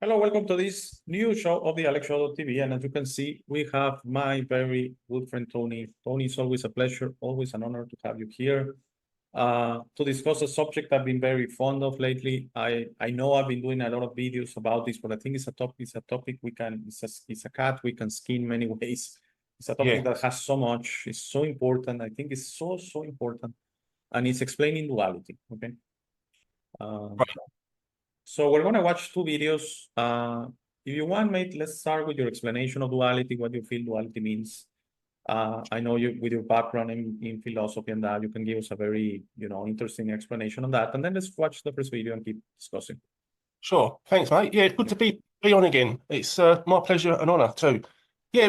Hello, welcome to this new show of the Alex Show TV. And as you can see, we have my very good friend Tony. Tony, it's always a pleasure, always an honor to have you here to discuss a subject I've been very fond of lately. I know I've been doing a lot of videos about this, but I think it's a topic we can, it's a cat we can skin many ways. It's a topic that has so much, it's so important. I think it's so important. And it's explaining duality, okay? So we're going to watch two videos. If you want, mate, let's start with your explanation of duality, what you feel duality means. I know you, with your background in philosophy and that, you can give us a very, interesting explanation on that. And then let's watch the first video and keep discussing. Sure. Thanks, mate. Yeah, good to be on again. It's my pleasure and honor too. Yeah,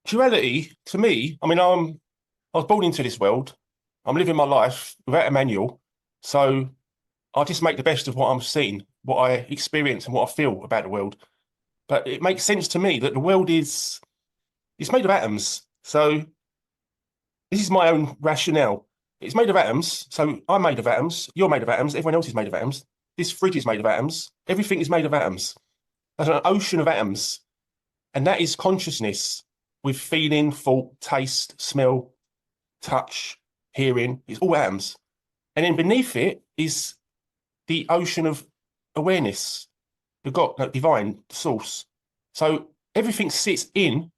duality to me, I mean, I was born into this world. I'm living my life without a manual. So I just make the best of what I'm seeing, what I experience and what I feel about the world. But it makes sense to me that the world it's made of atoms. So this is my own rationale. It's made of atoms. So I'm made of atoms. You're made of atoms. Everyone else is made of atoms. This fridge is made of atoms. Everything is made of atoms. There's an ocean of atoms. And that is consciousness with feeling, thought, taste, smell, touch, hearing. It's all atoms. And then beneath it is the ocean of awareness, the God, the divine, the source. So everything sits in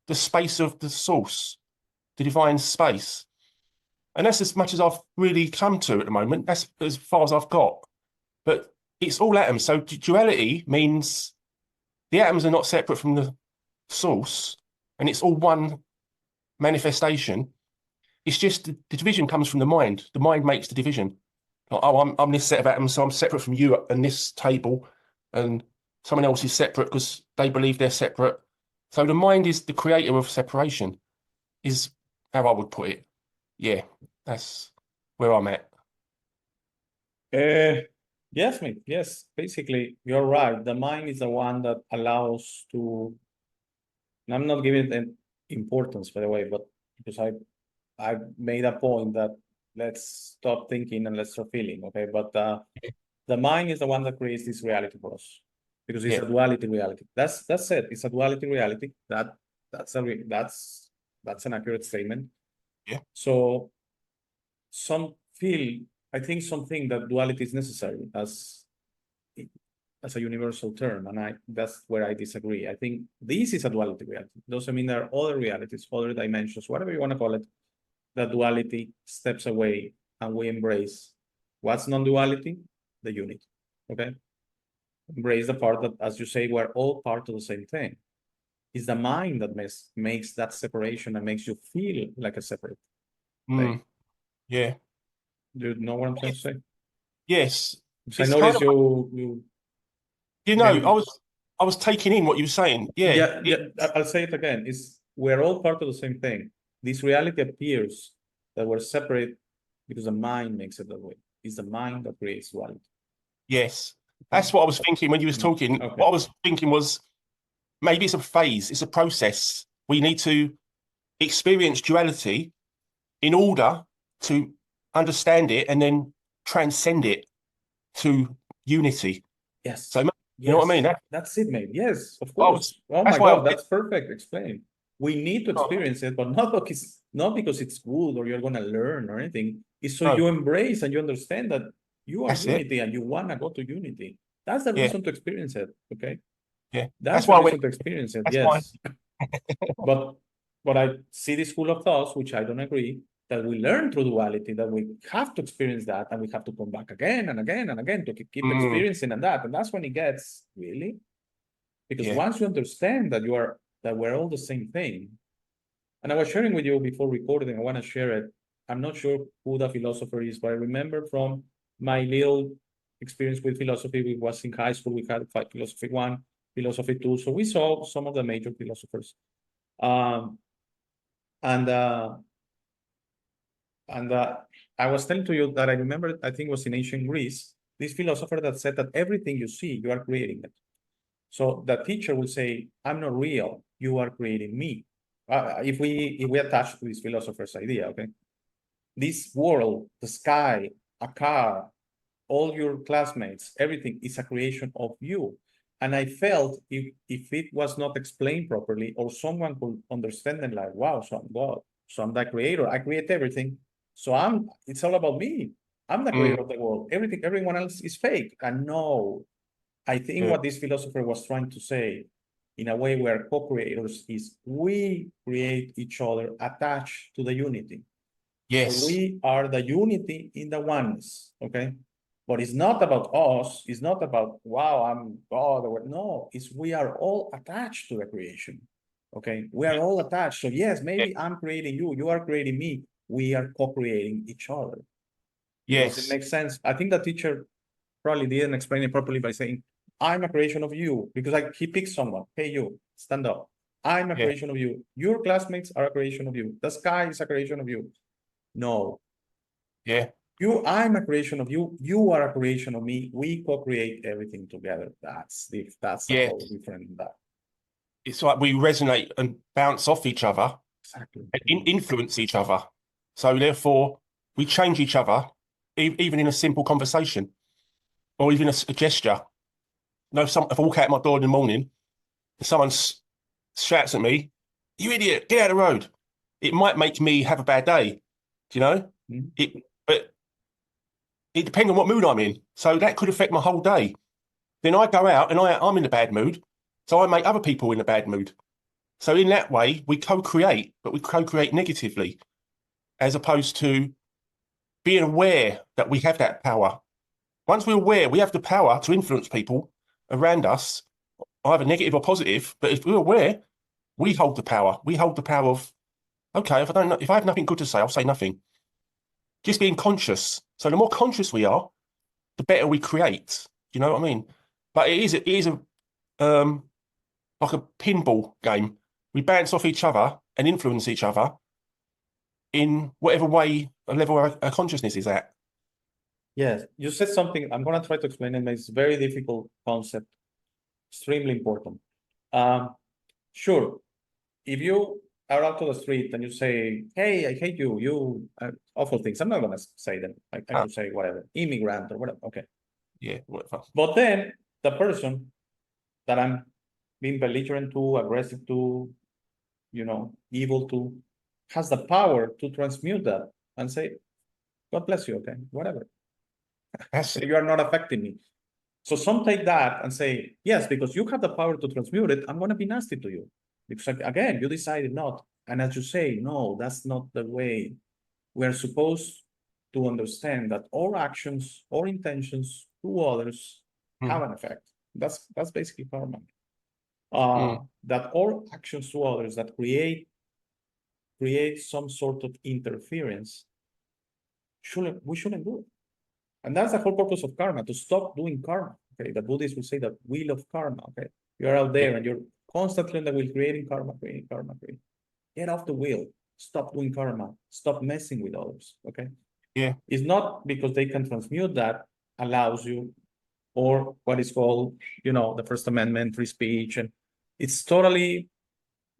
the space of the source, the divine space. And that's as much as I've really come to at the moment. That's as far as I've got. But it's all atoms. So duality means the atoms are not separate from the source, and it's all one manifestation. It's just the division comes from the mind. The mind makes the division. Like, oh, I'm this set of atoms, so I'm separate from you and this table, and someone else is separate because they believe they're separate. So the mind is the creator of separation, is how I would put it. Yeah, that's where I'm at. Yes, mate. Yes, basically, you're right. The mind is the one that allows to, and I'm not giving it importance, by the way, but because I made a point that let's stop thinking and let's start feeling, okay? But the mind is the one that creates this reality for us because it's a duality reality. That's it. It's a duality reality. That's an accurate statement. Yeah. So I think something that duality is necessary as a universal term, and that's where I disagree. I think this is a duality reality. Doesn't mean there are other realities, other dimensions, whatever you want to call it. That duality steps away and we embrace what's non-duality, the unity. Okay, embrace the part that, as you say, we're all part of the same thing. It's the mind that makes that separation and makes you feel like a separate thing. Yeah. Do you know what I'm trying to say? Yes. I noticed you. I was taking in what you were saying. Yeah. I'll say it again. We're all part of the same thing. This reality appears that we're separate because the mind makes it that way. It's the mind that creates duality. Yes. That's what I was thinking when you was talking. Okay. What I was thinking was maybe it's a phase, it's a process. We need to experience duality in order to understand it and then transcend it to unity. Yes. So you know what I mean? That's it, mate. Yes, of course. Oh my God, that's perfect. Explain. We need to experience it, but not because it's good or you're going to learn or anything. It's so you embrace and you understand that you are unity and you want to go to unity. That's the reason to experience it. Okay. Yeah. That's the reason to experience it. Yes. But I see this school of thoughts, which I don't agree, that we learn through duality, that we have to experience that and we have to come back again and again and again to keep experiencing and that. And that's when it gets really, because once you understand that we're all the same thing. And I was sharing with you before recording, I want to share it. I'm not sure who the philosopher is, but I remember from my little experience with philosophy, we was in high school, we had philosophy 1, philosophy 2. So we saw some of the major philosophers. I was telling to you that I remember, I think it was in ancient Greece, this philosopher that said that everything you see, you are creating it. So the teacher will say, I'm not real, you are creating me. If we attach to this philosopher's idea, okay? This world, the sky, a car, all your classmates, everything is a creation of you. And I felt if it was not explained properly, or someone could understand and like, wow, so I'm God, so I'm the creator, I create everything. So it's all about me. I'm the creator of the world. Everyone else is fake. And no, I think Yeah. what this philosopher was trying to say, in a way, we're co-creators, is we create each other attached to the unity. Yes. So we are the unity in the oneness, okay? But it's not about us. It's not about, wow, I'm God. Or no, it's we are all attached to the creation, okay? We are all attached. So yes, maybe I'm creating you. You are creating me. We are co-creating each other. Does it Yes. make sense? I think the teacher probably didn't explain it properly by saying, I'm a creation of you, because he picks someone. Hey, you, stand up. I'm a Yeah. creation of you. Your classmates are a creation of you. The sky is a creation of you. No, Yeah. I'm a creation of you. You are a creation of me. We co-create everything together. That's the Yeah. whole different that. It's like we resonate and bounce off each other Exactly. and influence each other. So therefore, we change each other, even in a simple conversation or even a gesture. You know, if I walk out my door in the morning and someone shouts at me, "You idiot, get out of the road," it might make me have a bad day. Do you know? Mhm. But it depends on what mood I'm in. So that could affect my whole day. Then I go out and I'm in a bad mood. So I make other people in a bad mood. So in that way, we co-create, but we co-create negatively, as opposed to being aware that we have that power. Once we're aware, we have the power to influence people around us, either negative or positive. But if we're aware, we hold the power. We hold the power of, okay, if I have nothing good to say, I'll say nothing. Just being conscious. So the more conscious we are, the better we create. You know what I mean? But it is a like a pinball game. We bounce off each other and influence each other in whatever way a level our consciousness is at. Yes, you said something. I'm gonna try to explain it. But it's a very difficult concept. Extremely important. Sure. If you are out to the street and you say, "Hey, I hate you," awful things. I'm not gonna say them. I could say whatever, immigrant or whatever. Okay. Yeah, whatever. But then the person that I'm being belligerent to, aggressive to, evil to, has the power to transmute that and say, God bless you, okay, whatever. That's it. You are not affecting me. So some take that and say, yes, because you have the power to transmute it, I'm going to be nasty to you. Because again, you decided not. And as you say, no, that's not the way. We're supposed to understand that all actions or intentions to others have an effect. That's basically karma. That all actions to others that create some sort of interference, we shouldn't do it. And that's the whole purpose of karma, to stop doing karma. Okay, the Buddhists will say that wheel of karma. Okay, you're out there and you're constantly on the wheel, creating karma, creating karma, creating. Get off the wheel. Stop doing karma. Stop messing with others. Okay. Yeah. It's not because they can transmute that allows you, or what is called, the First Amendment, free speech, and it's totally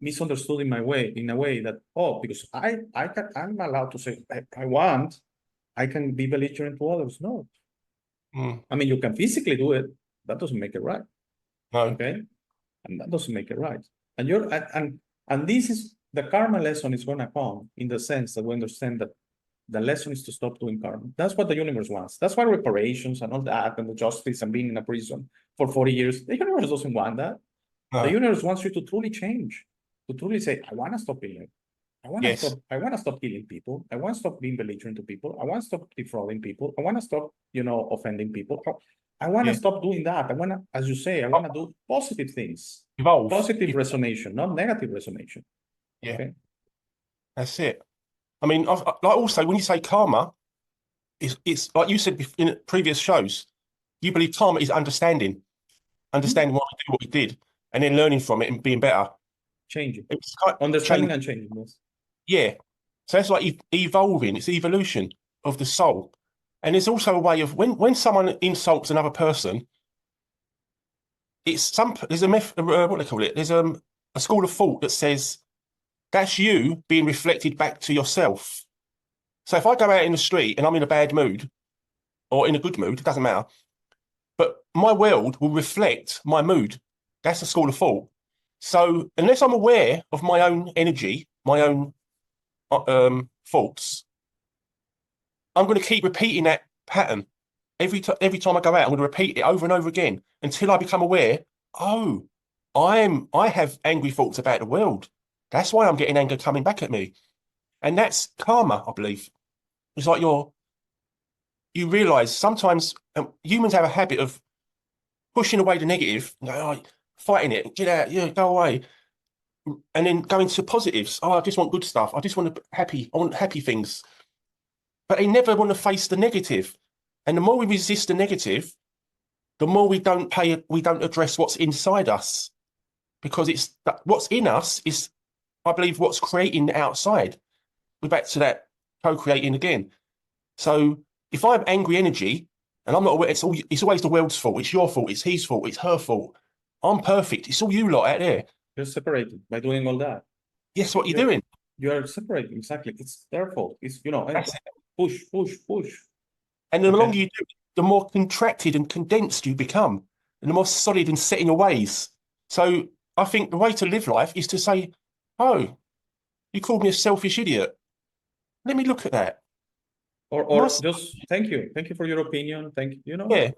misunderstood in a way that, because I'm allowed to say I want, I can be belligerent to others. No, I mean, you can physically do it. That doesn't make it right. No. Okay, and that doesn't make it right. And and this is the karma lesson is going to come in the sense that we understand that the lesson is to stop doing karma. That's what the universe wants. That's why reparations and all that, and the justice and being in a prison for 40 years. The universe doesn't want that. No. The universe wants you to truly change, to truly say, I want to stop killing. I want to stop killing people. I want to stop being belligerent to people. I want to stop defrauding people. I want to stop, offending people. I want to stop doing that. I want to, as you say, I want to do positive things. Evolve. Positive resonation, not negative resonation. Yeah. Okay. That's it. I mean, like also when you say karma, it's like you said in previous shows, you believe karma is understanding why we do what we did, and then learning from it and being better. Changing. It's kind of understanding and changing, yes. Yeah. So it's like evolving, it's evolution of the soul. And there's also a way of when someone insults another person, there's a myth, what do they call it? There's a school of thought that says that's you being reflected back to yourself. So if I go out in the street and I'm in a bad mood or in a good mood, it doesn't matter. but my world will reflect my mood. That's the school of thought. So unless I'm aware of my own energy, my own thoughts, I'm going to keep repeating that pattern. Every time I go out, I'm going to repeat it over and over again until I become aware, oh, I have angry thoughts about the world. That's why I'm getting anger coming back at me. And that's karma, I believe. It's like you realize sometimes humans have a habit of pushing away the negative, fighting it, get out, go away. And then going to positives. Oh, I just want good stuff. I just want I want happy things. But they never want to face the negative. And the more we resist the negative, the more we don't address what's inside us. Because it's what's in us is, I believe, what's creating outside. We're back to that co-creating again. So if I have angry energy and I'm not aware, it's always the world's fault. It's your fault. It's his fault. It's her fault. I'm perfect. It's all you lot out there. You're separated by doing all that. Yes, what you're doing. You are separating, exactly. It's their fault. It's, That's it. push. And the longer you do it, the more contracted and condensed you become, and the more solid and set in your ways. So I think the way to live life is to say, oh, you called me a selfish idiot. Let me look at that. Or just thank you for your opinion. Thank you, Yeah.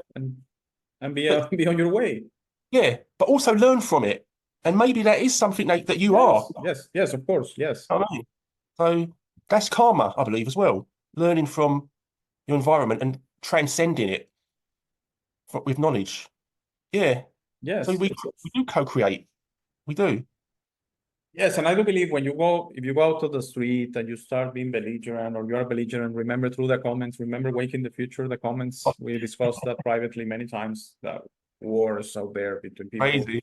and be on your way. Yeah, but also learn from it. And maybe that is something that you are. Yes, of course, yes. I mean, so that's karma, I believe, as well. Learning from your environment and transcending it with knowledge. Yeah. Yes. So we do co-create. We do. Yes, and I do believe if you go out to the street and you start being belligerent, or you are belligerent, remember through the comments, remember Waking the Future, the comments, we discussed that privately many times, that wars out there between people. Crazy.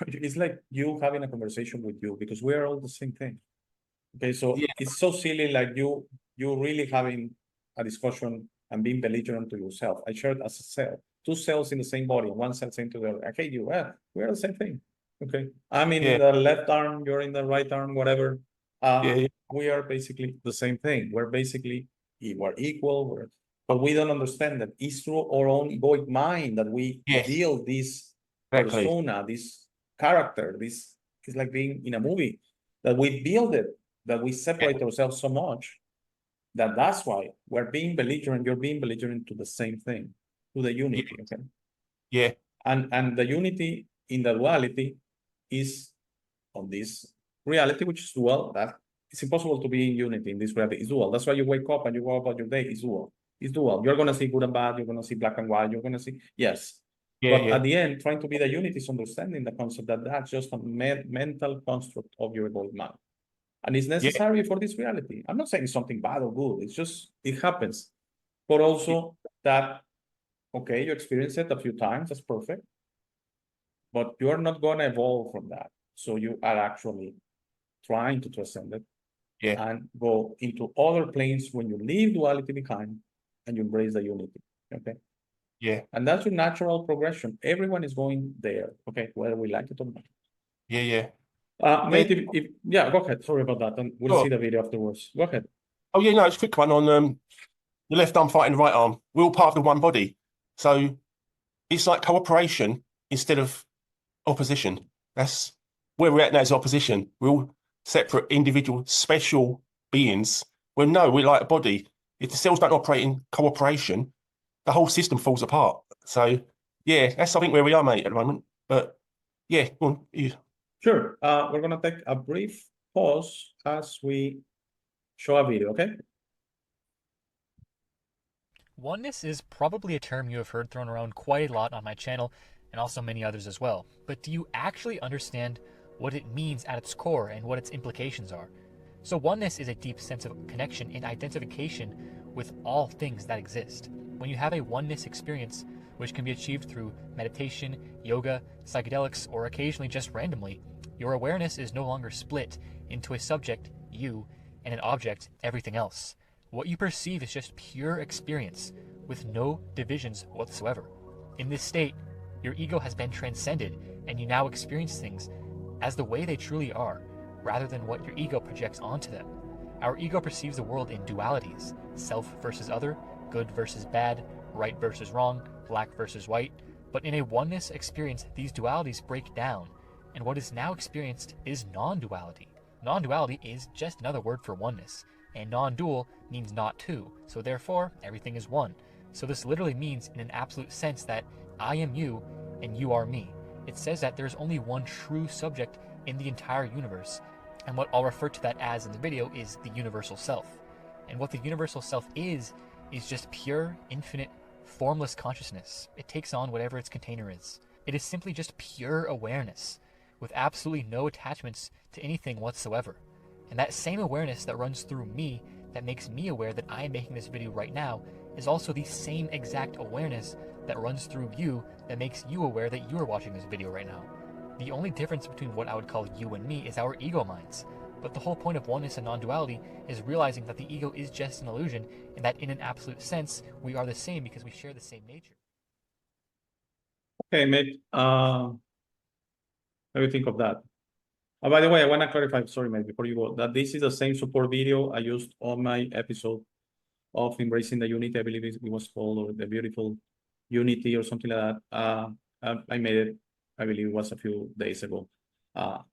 It's like you having a conversation with you, because we are all the same thing. Okay, so it's so silly, like you really having a discussion and being belligerent to yourself. I shared as a cell, two cells in the same body, one cell saying to the other, I hate you. We are the same thing. Okay, I'm in the left arm, you're in the right arm, whatever. We are basically the same thing. We're equal. But we don't understand that it's through our own egoic mind that we build this persona, this character. This is like being in a movie, that we build it, that we separate ourselves so much that's why we're being belligerent. You're being belligerent to the same thing, to the unity. Okay. Yeah. And the unity in the duality is on this reality, which is dual. That it's impossible to be in unity in this reality. It's dual. That's why you wake up and you go about your day. It's dual. It's dual. You're gonna see good and bad. You're gonna see black and white. You're gonna see but at the end, trying to be the unity is understanding the concept that that's just a mental construct of your evolved mind. And it's necessary for this reality. I'm not saying it's something bad or good. It's just, it happens. But also that, okay, you experience it a few times. That's perfect. But you're not going to evolve from that. So you are actually trying to transcend it and go into other planes when you leave duality behind and you embrace the unity. Okay. Yeah. And that's your natural progression. Everyone is going there. Okay. Whether we like it or not. Yeah. Maybe go ahead. Sorry about that. And we'll see the video afterwards. Go ahead. Oh yeah, no, it's a quick one on the left arm fighting the right arm. We're all part of the one body. So it's like cooperation instead of opposition. That's where we're at now, is opposition. We're all separate, individual, special beings. Well, no, we're like a body. If the cells don't operate in cooperation, the whole system falls apart. So yeah, that's something where we are, mate, at the moment. But yeah, go on, you. Sure. We're going to take a brief pause as we show a video, okay? Oneness is probably a term you have heard thrown around quite a lot on my channel, and also many others as well. But do you actually understand what it means at its core and what its implications are? So oneness is a deep sense of connection and identification with all things that exist. When you have a oneness experience, which can be achieved through meditation, yoga, psychedelics, or occasionally just randomly, your awareness is no longer split into a subject, you, and an object, everything else. What you perceive is just pure experience, with no divisions whatsoever. In this state, your ego has been transcended, and you now experience things as the way they truly are, rather than what your ego projects onto them. Our ego perceives the world in dualities, self versus other, good versus bad, right versus wrong, black versus white, but in a oneness experience, these dualities break down, and what is now experienced is non-duality. Non-duality is just another word for oneness, and non-dual means not two, so therefore everything is one. So this literally means in an absolute sense that I am you and you are me. It says that there's only one true subject in the entire universe, and what I'll refer to that as in the video is the universal self. And what the universal self is just pure, infinite, formless consciousness. It takes on whatever its container is. It is simply just pure awareness, with absolutely no attachments to anything whatsoever. And that same awareness that runs through me, that makes me aware that I am making this video right now, is also the same exact awareness that runs through you, that makes you aware that you are watching this video right now. The only difference between what I would call you and me is our ego minds. But the whole point of oneness and non-duality is realizing that the ego is just an illusion, and that in an absolute sense, we are the same because we share the same nature. Okay, mate. What do you think of that? By the way, I want to clarify, sorry, mate, before you go, that this is the same support video I used on my episode of Embracing the Unity. I believe it was called, or the Beautiful Unity or something like that. I made it, I believe it was a few days ago.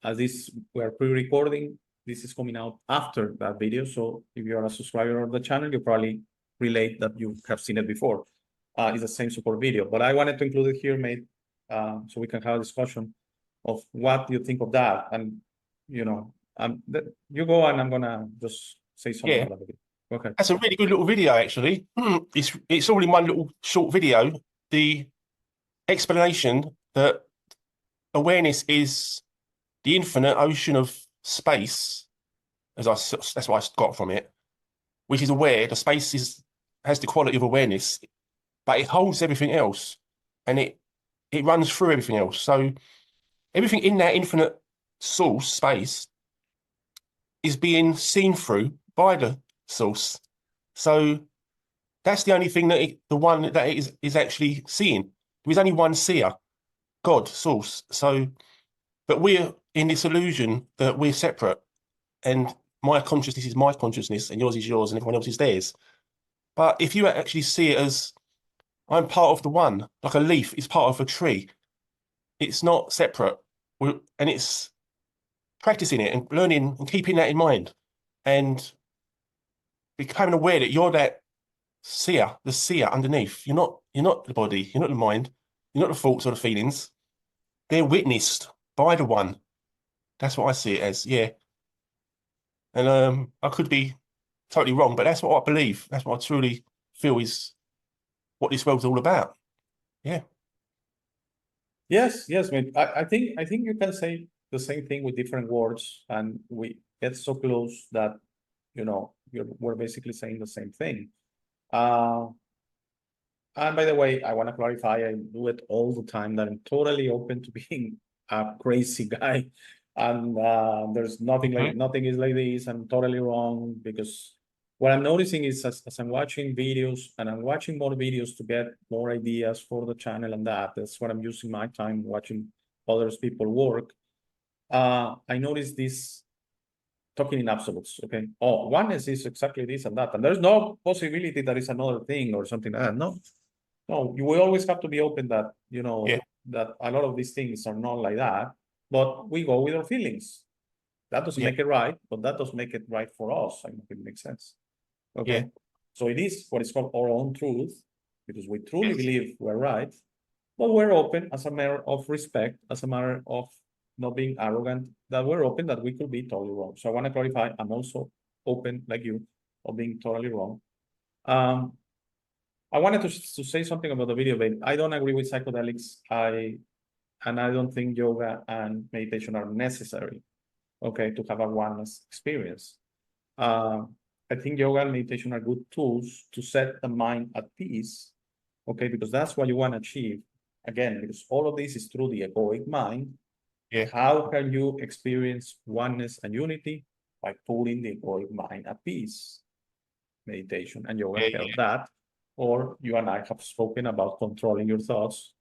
As this, we're pre-recording, this is coming out after that video. So if you're a subscriber of the channel, you probably relate that you have seen it before. It's the same support video, but I wanted to include it here, mate, so we can have a discussion of what you think of that. And, you know, you go and I'm gonna just say something about it. Okay. That's a really good little video, actually. It's all in one little short video. The explanation that awareness is the infinite ocean of space, that's what I got from it, which is aware. The space has the quality of awareness, but it holds everything else, and it runs through everything else. So everything in that infinite source space is being seen through by the source. So that's the only thing that the one that it is actually seeing. There is only one seer, God, source. So, but we're in this illusion that we're separate, and my consciousness is my consciousness, and yours is yours, and everyone else is theirs. But if you actually see it as I'm part of the one, like a leaf is part of a tree, it's not separate. And it's practicing it and learning and keeping that in mind, and becoming aware that you're that seer, the seer underneath. You're not the body, you're not the mind, you're not the thoughts or the feelings. They're witnessed by the one. That's what I see it as, yeah. And I could be totally wrong, but that's what I believe. That's what I truly feel is what this world's all about. Yeah. Yes, mate. I think you can say the same thing with different words, and we get so close that, you know, we're basically saying the same thing. And by the way, I want to clarify, I do it all the time, that I'm totally open to being a crazy guy. And there's nothing is like this. I'm totally wrong, because what I'm noticing is as I'm watching videos, and I'm watching more videos to get more ideas for the channel, and that's what I'm using my time watching others people work. I notice this talking in absolutes, okay? Oh, oneness is exactly this and that, and there's no possibility that is another thing or something like that. No, you will always have to be open that, you know, that a lot of these things are not like that, but we go with our feelings. That doesn't make it right, but that does make it right for us. I think it makes sense. Okay. So it is what is called our own truth, because we truly believe we're right, but we're open as a matter of respect, as a matter of not being arrogant, that we're open that we could be totally wrong. So I want to clarify, I'm also open, like you, of being totally wrong. I wanted to say something about the video, but I don't agree with psychedelics. And I don't think yoga and meditation are necessary, okay, to have a oneness experience. I think yoga and meditation are good tools to set the mind at peace, okay, because that's what you want to achieve. Again, because all of this is through the egoic mind. How can you experience oneness and unity? By putting the egoic mind at peace. Meditation and yoga help that. Or you and I have spoken about controlling your thoughts,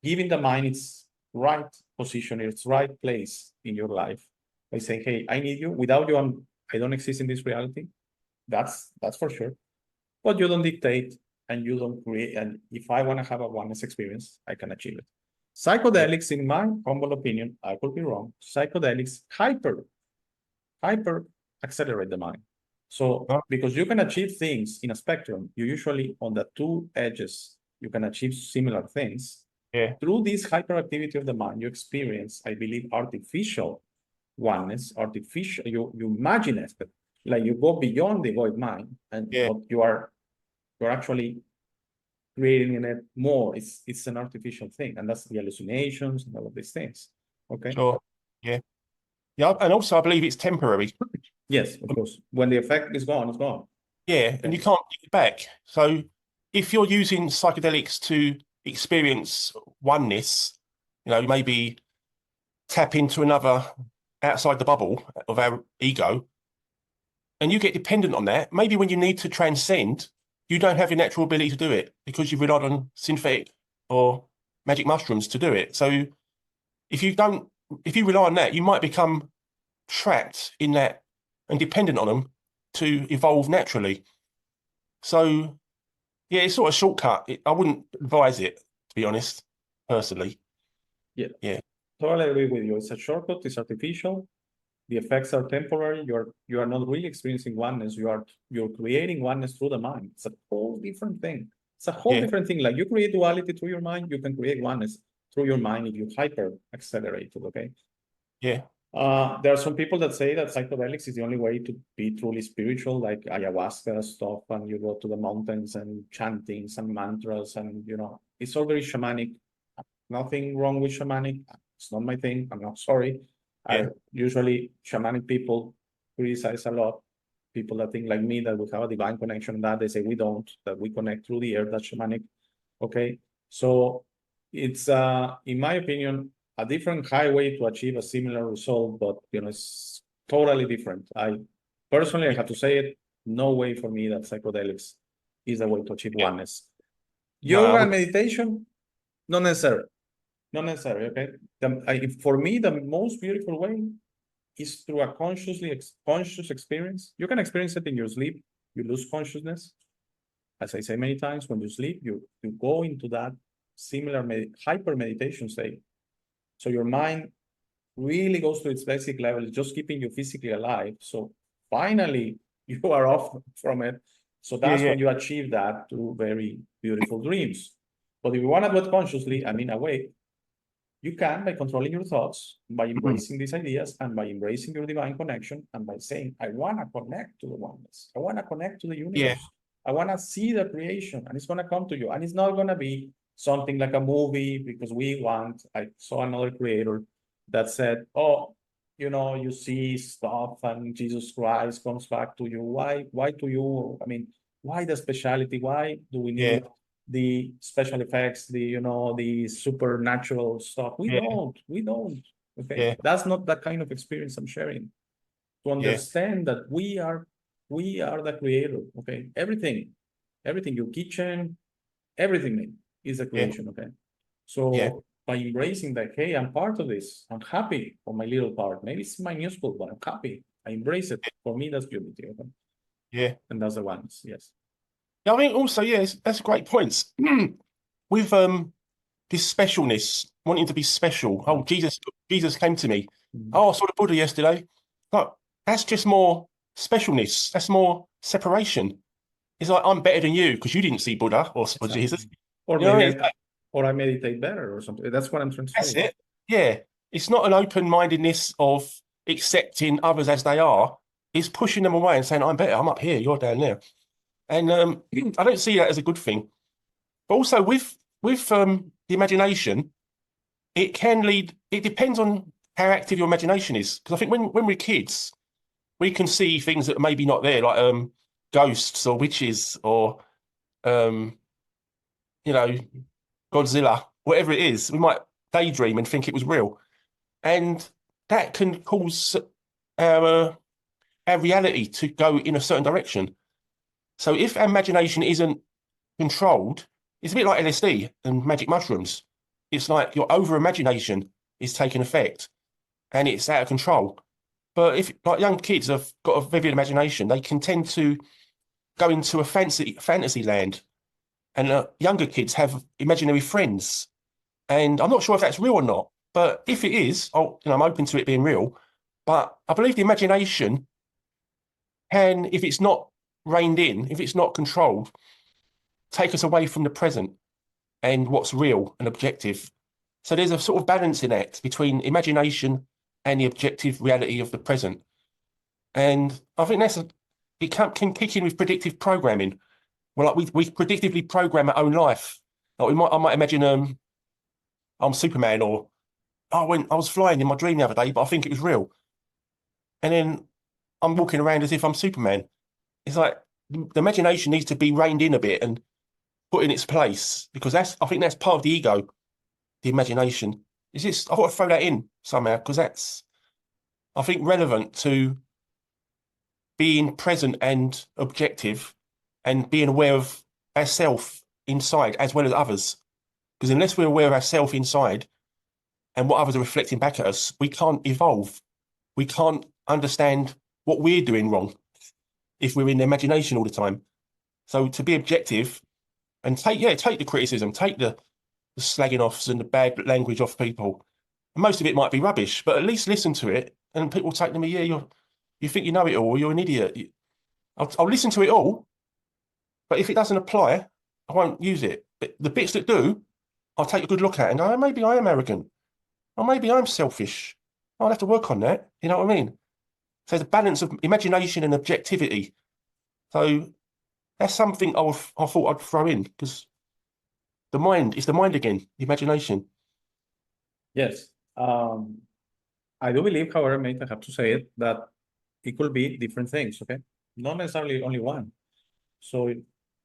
giving the mind its right position, its right place in your life, by saying, hey, I need you. Without you, I don't exist in this reality. That's for sure. But you don't dictate, and you don't create, and if I want to have a oneness experience, I can achieve it. Psychedelics, in my humble opinion, I could be wrong, psychedelics hyper accelerate the mind. So Oh. because you can achieve things in a spectrum, you usually on the two edges, you can achieve similar things. Yeah. Through this hyperactivity of the mind, you experience, I believe, artificial oneness, artificial, you imagine it, like you go beyond the void mind, and Yeah. what you're actually creating in it more. It's an artificial thing, and that's the hallucinations and all of these things. Okay. Sure. Yeah. Yeah. And also, I believe it's temporary. Yes, of course. When the effect is gone, it's gone. Yeah. And you can't get it back. So if you're using psychedelics to experience oneness, maybe tap into another outside the bubble of our ego, and you get dependent on that, maybe when you need to transcend, you don't have your natural ability to do it because you've relied on synthetic or magic mushrooms to do it. So if you rely on that, you might become trapped in that and dependent on them to evolve naturally. So yeah, it's sort of a shortcut. I wouldn't advise it, to be honest, personally. Yeah. Totally agree with you. It's a shortcut, it's artificial. The effects are temporary. You are not really experiencing oneness. You're creating oneness through the mind. It's a whole different thing. It's a whole different thing. Like you create duality through your mind, you can create oneness through your mind if you hyper accelerate it. Okay. Yeah. There are some people that say that psychedelics is the only way to be truly spiritual, like ayahuasca stuff, and you go to the mountains and chanting some mantras, and it's all very shamanic. Nothing wrong with shamanic. It's not my thing. I'm not sorry. Yeah. Usually shamanic people criticize a lot. People that think like me that we have a divine connection, that they say we don't, that we connect through the air, that's shamanic. Okay. So it's in my opinion, a different highway to achieve a similar result, but it's totally different. I personally have to say it, no way for me that psychedelics is the way to achieve oneness. Yoga and meditation, not necessarily. Not necessarily, okay? For me, the most beautiful way is through a conscious experience. You can experience it in your sleep. You lose consciousness. As I say many times, when you sleep, you go into that similar hyper meditation state. So your mind really goes to its basic level, just keeping you physically alive. So finally, you are off from it. So that's when you achieve that through very beautiful dreams. But if you want to do it consciously, awake, you can by controlling your thoughts, by embracing these ideas, and by embracing your divine connection, and by saying, I want to connect to the oneness. I want to connect to the universe. Yeah. I want to see the creation, and it's going to come to you. And it's not going to be something like a movie, because I saw another creator that said, oh, you see stuff and Jesus Christ comes back to you. Why to you? Why the speciality? Why do we need the special effects, the supernatural stuff? We don't. Okay. That's not that kind of experience I'm sharing. To understand that we are the creator. Okay. Everything, your kitchen, everything is a creation. Okay. So by embracing that, hey, I'm part of this. I'm happy for my little part. Maybe it's minuscule, but I'm happy. I embrace it. For me, that's beauty. Okay. Yeah. And that's the ones. Yes. Yeah, also, that's a great point. With this specialness, wanting to be special. Oh, Jesus came to me. Oh, I saw the Buddha yesterday. But that's just more specialness. That's more separation. It's like I'm better than you because you didn't see Buddha or Jesus. Or maybe or I meditate better or something. That's what I'm trying to say. That's it. Yeah. It's not an open-mindedness of accepting others as they are. It's pushing them away and saying, I'm better. I'm up here. You're down there. And I don't see that as a good thing. But also with the imagination, it can lead. It depends on how active your imagination is. Because I think when we're kids, we can see things that are maybe not there, like ghosts or witches or Godzilla, whatever it is. We might daydream and think it was real, and that can cause our reality to go in a certain direction. So if our imagination isn't controlled, it's a bit like LSD and magic mushrooms. It's like your over-imagination is taking effect and it's out of control. But if like young kids have got a vivid imagination, they can tend to go into a fantasy land and younger kids have imaginary friends. And I'm not sure if that's real or not, but if it is, I'm open to it being real. But I believe the imagination can, if it's not reined in, if it's not controlled, take us away from the present and what's real and objective. So there's a sort of balancing act between imagination and the objective reality of the present. And I think it can kick in with predictive programming. Well, like we predictively program our own life. Like I might imagine I'm Superman, or I was flying in my dream the other day, but I think it was real. And then I'm walking around as if I'm Superman. It's like the imagination needs to be reined in a bit and put in its place, because I think that's part of the ego, the imagination. Is this? I thought I'd throw that in somehow, because that's, I think, relevant to being present and objective and being aware of ourselves inside as well as others. Because unless we're aware of ourselves inside and what others are reflecting back at us, we can't evolve. We can't understand what we're doing wrong if we're in the imagination all the time. So to be objective and take the criticism, take the slagging offs and the bad language off people. And most of it might be rubbish, but at least listen to it, and people take to me, yeah, you think you know it all, or you're an idiot. I'll listen to it all, but if it doesn't apply, I won't use it. But the bits that do, I'll take a good look at and go, oh, maybe I am arrogant, or maybe I'm selfish. I'll have to work on that. You know what I mean? So there's a balance of imagination and objectivity. So that's something I thought I'd throw in, because the mind is the mind again, the imagination. Yes. I do believe, however, mate, I have to say it, that it could be different things, okay? Not necessarily only one. So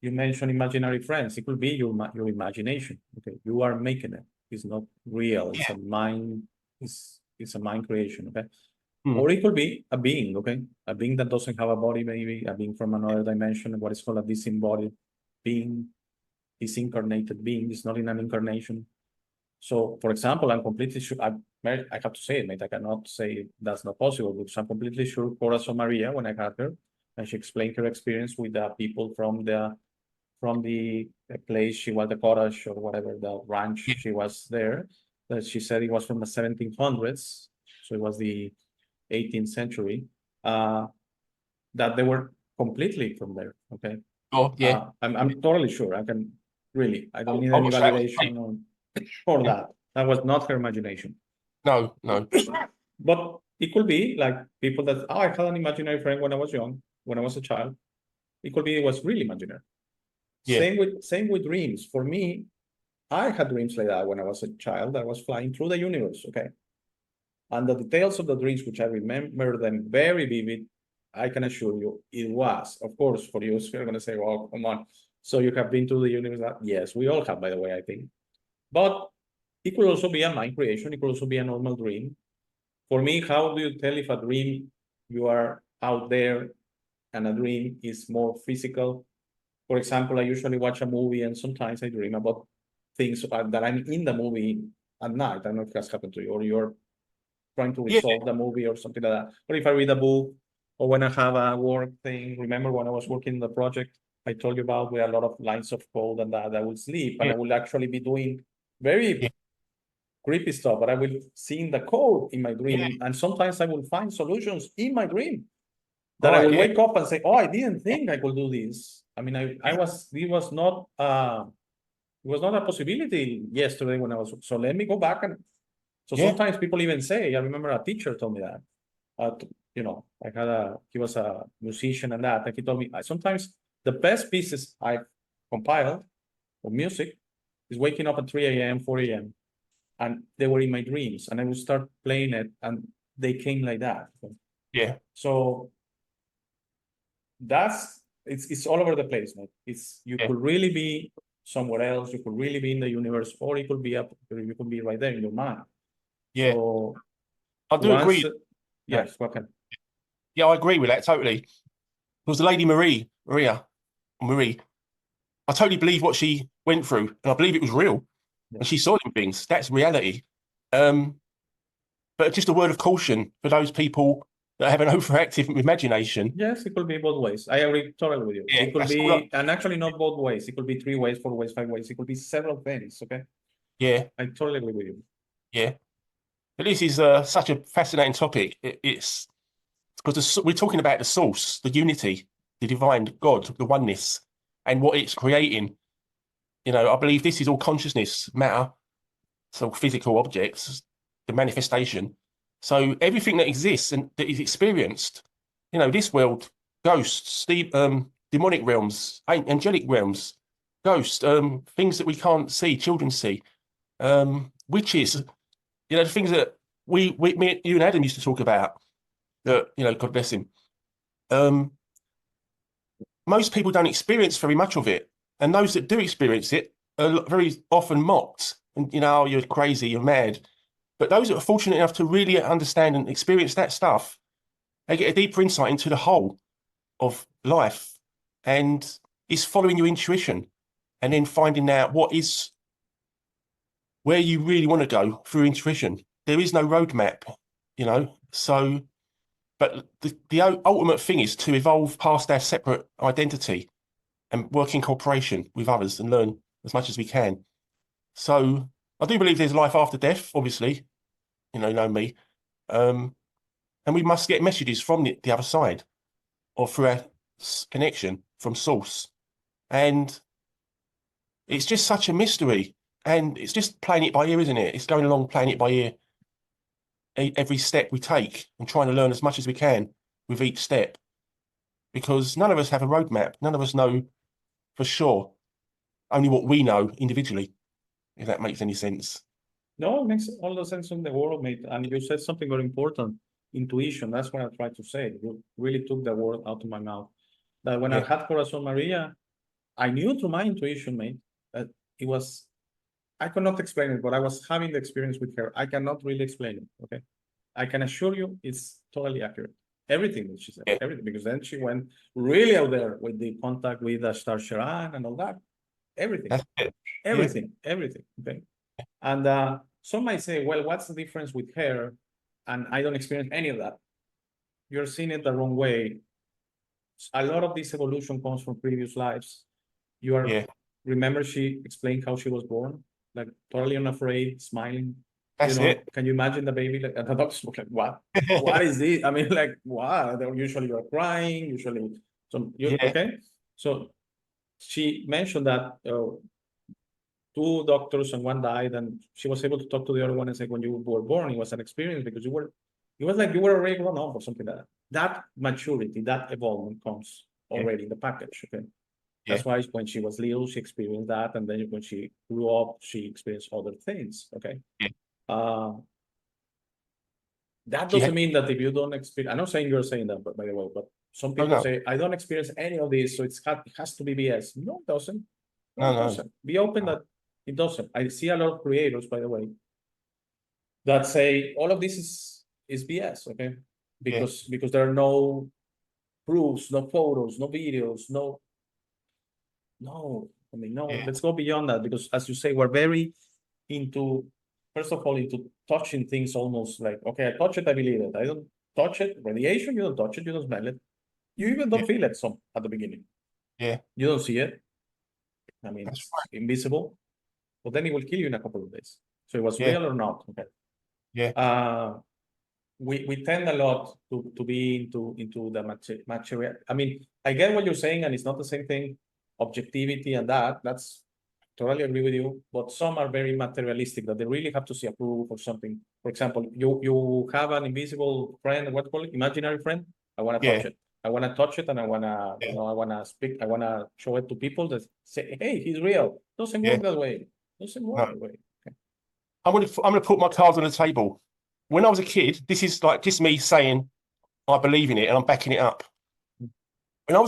you mentioned imaginary friends. It could be your imagination. Okay, you are making it. It's not real. It's a mind. It's a mind creation. Okay, or it could be a being. Okay, a being that doesn't have a body, maybe a being from another dimension. What is called a disembodied being, disincarnated being. It's not in an incarnation. So, for example, I'm completely sure. I have to say it, mate. I cannot say that's not possible, because I'm completely sure Corazon Maria, when I had her, and she explained her experience with the people from the place she was, the cottage or whatever, the ranch she was there, that she said it was from the 1700s, so it was the 18th century, that they were completely from there. Okay. Oh yeah. I'm totally sure. I don't need any validation for that. That was not her imagination. No. But it could be like people that, I had an imaginary friend when I was young, when I was a child. It could be it was really imaginary. Yeah. Same with dreams. For me, I had dreams like that when I was a child. I was flying through the universe, okay? And the details of the dreams, which I remember them very vivid, I can assure you it was. Of course, for you, you're going to say, well, come on. So you have been to the universe? Yes, we all have, by the way, I think. But it could also be a mind creation. It could also be a normal dream. For me, how do you tell if a dream, you are out there and a dream is more physical? For example, I usually watch a movie and sometimes I dream about things that I'm in the movie at night. I don't know if that's happened to you, or you're trying to resolve the movie or something like that. Or if I read a book, or when I have a work thing. Remember when I was working on the project I told you about, with a lot of lines of code and that I will sleep and I will actually be doing very creepy stuff, but I will see the code in my dream, and sometimes I will find solutions in my dream that I will wake up and say, oh, I didn't think I could do this. I mean, it was not a possibility yesterday when I was, so let me go back. And so sometimes people even say, I remember a teacher told me that, he was a musician and that, and he told me, sometimes the best pieces I compiled of music is waking up at 3 a.m., 4 a.m., and they were in my dreams, and I would start playing it, and they came like that. Yeah. So it's all over the place, man. You could really be somewhere else. You could really be in the universe, or you could be right there in your mind. Yeah. So I do agree. Yes. Okay. Yeah, I agree with that totally. It was the lady Marie. I totally believe what she went through, and I believe it was real. And she saw them things. That's reality. But just a word of caution for those people that have an overactive imagination. Yes, it could be both ways. I agree totally with you. Yeah, It could that's be, all I- and actually not both ways. It could be 3 ways, 4 ways, 5 ways. It could be several things. Okay, Yeah, I totally agree with you. yeah. But this is such a fascinating topic. It's because we're talking about the source, the unity, the divine God, the oneness, and what it's creating. You know, I believe this is all consciousness, matter, so physical objects, the manifestation. So everything that exists and that is experienced, you know, this world, ghosts, demonic realms, angelic realms, ghosts, things that we can't see, children see, witches, you know, the things that me, you and Adam used to talk about, that, you know, God bless him. Most people don't experience very much of it. And those that do experience it are very often mocked. And, you know, oh, you're crazy, you're mad. But those that are fortunate enough to really understand and experience that stuff, they get a deeper insight into the whole of life. And it's following your intuition and then finding out what is where you really want to go through intuition. There is no roadmap, you know. So, but the ultimate thing is to evolve past our separate identity and work in cooperation with others and learn as much as we can. So I do believe there's life after death, obviously, you know me. And we must get messages from the other side or through our connection from source. And it's just such a mystery. And it's just playing it by ear, isn't it? It's going along playing it by ear every step we take and trying to learn as much as we can with each step. Because none of us have a roadmap. None of us know for sure only what we know individually, if that makes any sense. No, it makes all the sense in the world, mate. And you said something very important, intuition. That's what I tried to say. You really took the word out of my mouth. That when I Yeah. had Corazon Maria, I knew through my intuition, mate, that it was, I could not explain it, but I was having the experience with her. I cannot really explain it, okay? I can assure you it's totally accurate. Everything that she said, Yeah. everything, because then she went really out there with the contact with Star Sharan and all that. Everything. That's it. Everything, everything. Okay. And some might say, well, what's the difference with her? And I don't experience any of that. You're seeing it the wrong way. A lot of this evolution comes from previous lives. You are, Yeah. remember, she explained how she was born, like totally unafraid, smiling. That's You know, it. can you imagine the baby? Like, and the doctors look like, what? What is this? I mean, like, wow, they're usually you're crying, usually. So you Yeah. okay? So she mentioned that 2 doctors and 1 died, and she was able to talk to the other one and say, when you were born, it was an experience because it was like you were already grown up or something like that. That maturity, that evolvement comes already in the package. Okay. That's why when she was little, she experienced that, and then when she grew up, she experienced other things. Okay. Yeah. That She doesn't had- mean that if you don't experience, I'm not saying you're saying that, but by the way, but some people no. say, I don't experience any of this, so it has to be BS. No, it doesn't. No, it no. doesn't. Be open that it doesn't. I see a lot of creators, by the way, that say all of this is BS, okay? Because there are no proofs, no photos, no videos, no. I mean, no, Yeah. let's go beyond that, because as you say, we're very into, first of all, into touching things almost like, okay, I touch it, I believe it. I don't touch it, radiation, you don't touch it, you don't smell it. You even don't feel it some at the beginning. Yeah. You don't see it. I mean, That's it's invisible, but then it will kill you in a couple of days. So it was Yeah. real or not, okay? Yeah. We tend a lot to be into the material. I mean, I get what you're saying, and it's not the same thing. Objectivity and that's totally agree with you. But some are very materialistic, that they really have to see a proof or something. For example, you have an invisible friend, what call it, imaginary friend. I want to touch it. I want to touch it, and I want to, you know, I want to speak. I want to show it to people that say, "Hey, he's real." Doesn't work that way. Doesn't work that way. Okay. I'm gonna put my cards on the table. When I was a kid, this is like just me saying I believe in it and I'm backing it up. When I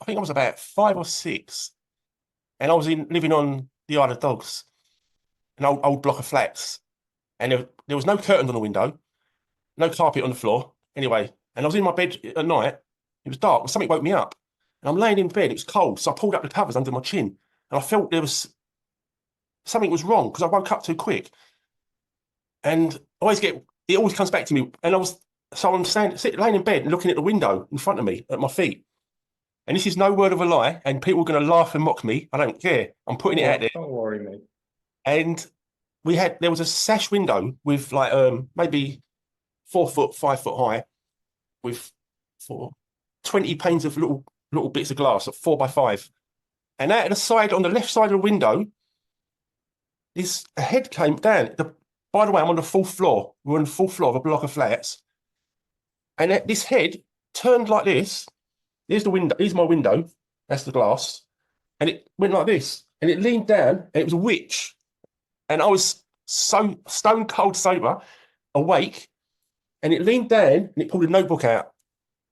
think I was about 5 or 6, and I was living on the Isle of Dogs, an old block of flats, and there was no curtains on the window, no carpet on the floor. Anyway, and I was in my bed at night. It was dark, and something woke me up, and I'm laying in bed. It was cold, so I pulled up the covers under my chin, and I felt there was something was wrong because I woke up too quick. And it always comes back to me. And So I'm laying in bed and looking at the window in front of me at my feet. And this is no word of a lie. And people are going to laugh and mock me. I don't care. I'm putting it out there. Don't worry, mate. And there was a sash window with like maybe 4 foot, 5 foot high, with 20 panes of little bits of glass at 4 by 5. And out of the side, on the left side of the window, a head came down. By the way, I'm on the 4th floor. We're on the 4th floor of a block of flats. And this head turned like this. Here's the window. Here's my window. That's the glass. And it went like this. And it leaned down, and it was a witch. And I was so stone cold sober, awake. And it leaned down, and it pulled a notebook out.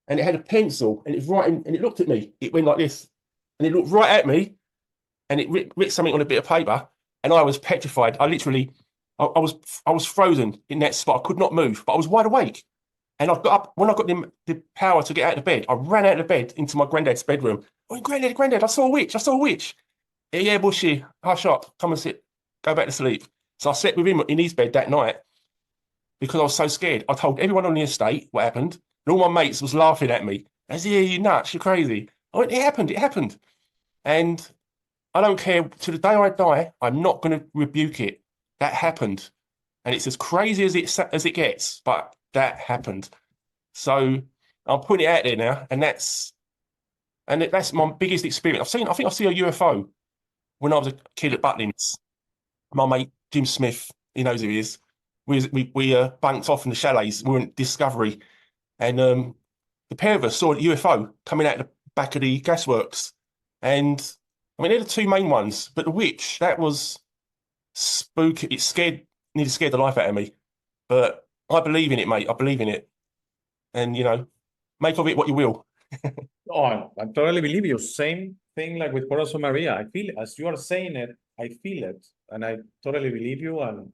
And it had a pencil, and it was writing, and it looked at me. It went like this. And it looked right at me. And it writ something on a bit of paper. And I was petrified. I was frozen in that spot. I could not move, but I was wide awake. And I got up, when I got the power to get out of bed, I ran out of bed into my granddad's bedroom. Oh, Granddad, I saw a witch. Yeah, Bushy, hush up, come and sit, go back to sleep. So I slept with him in his bed that night because I was so scared. I told everyone on the estate what happened, and all my mates was laughing at me. They said, yeah, you're nuts, you're crazy. I went, it happened. And I don't care, to the day I die, I'm not going to rebuke it. That happened. And it's as crazy as it gets, but that happened. So I'm putting it out there now, and that's my biggest experience. I think I see a UFO when I was a kid at Butlins. My mate Jim Smith, he knows who he is. We banked off in the chalets. We were in Discovery, and the pair of us saw a UFO coming out the back of the gasworks. And I mean, they're the two main ones, but the witch, that was spooky. It nearly scared the life out of me. But I believe in it, mate. I believe in it. And, make of it what you will. Oh, I totally believe you. Same thing like with Corazon Maria. I feel, as you are saying it, I feel it. And I totally believe you. And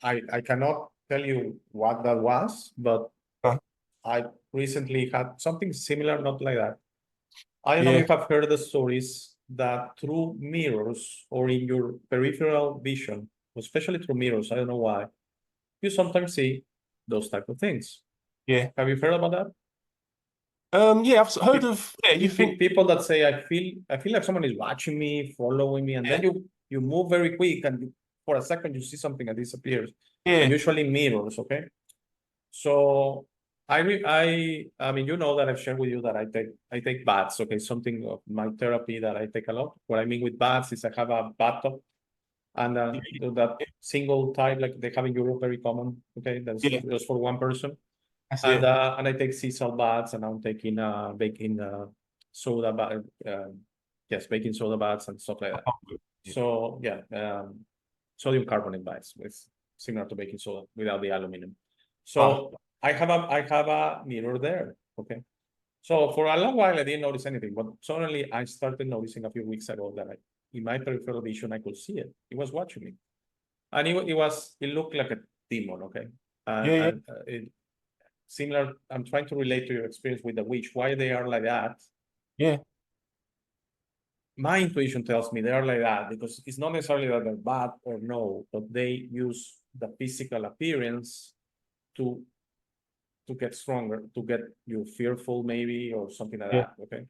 I cannot tell you what that was, but I recently had something similar, not like that. I don't know if I've heard the stories that through mirrors or in your peripheral vision, especially through mirrors, I don't know why, you sometimes see those type of things. Yeah. Have you heard about that? Yeah, I've heard of. Yeah, you think people that say I feel like someone is watching me, following me, and then you move very quick, and for a second you see something that disappears. Yeah. And usually mirrors, okay. So I mean, that I've shared with you that I take baths. Okay, something of my therapy that I take a lot. What I mean with baths is I have a bathtub, and that single type like they have in Europe, very common. Okay, that's just for one person. And I take sea salt baths, and I'm taking baking soda bath, baking soda baths and stuff like that. So sodium carbonate baths with similar to baking soda without the aluminum. So I have a mirror there. Okay. So for a long while I didn't notice anything, but suddenly I started noticing a few weeks ago that in my peripheral vision I could see it. It was watching me, and it looked like a demon. Okay. Similar, I'm trying to relate to your experience with the witch, why they are like that. Yeah. My intuition tells me they are like that because it's not necessarily that they're bad or no, but they use the physical appearance to get stronger, to get you fearful maybe, or something like that. Okay.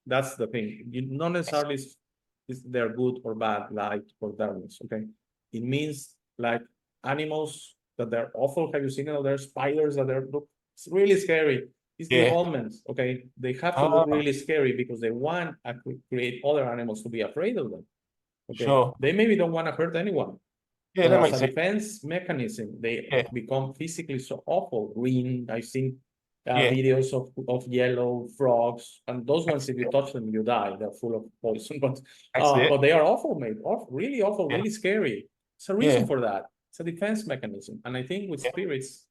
That's the thing. Not necessarily is they're good or bad, light or darkness. Okay. It means like animals that they're awful. Have you seen it? There's spiders that look really scary. It's the almonds. Okay. They have to look really scary because they want to create other animals to be afraid of them. Okay. Sure. They maybe don't want to hurt anyone. Yeah, that makes as a sense. defense mechanism, they become physically so awful. Green, I've seen videos of yellow frogs, and those ones, if you touch them, you die. They're full of poison, but they are awful, mate. Really awful, really scary. It's a reason for that. It's a defense mechanism. And I think with spirits,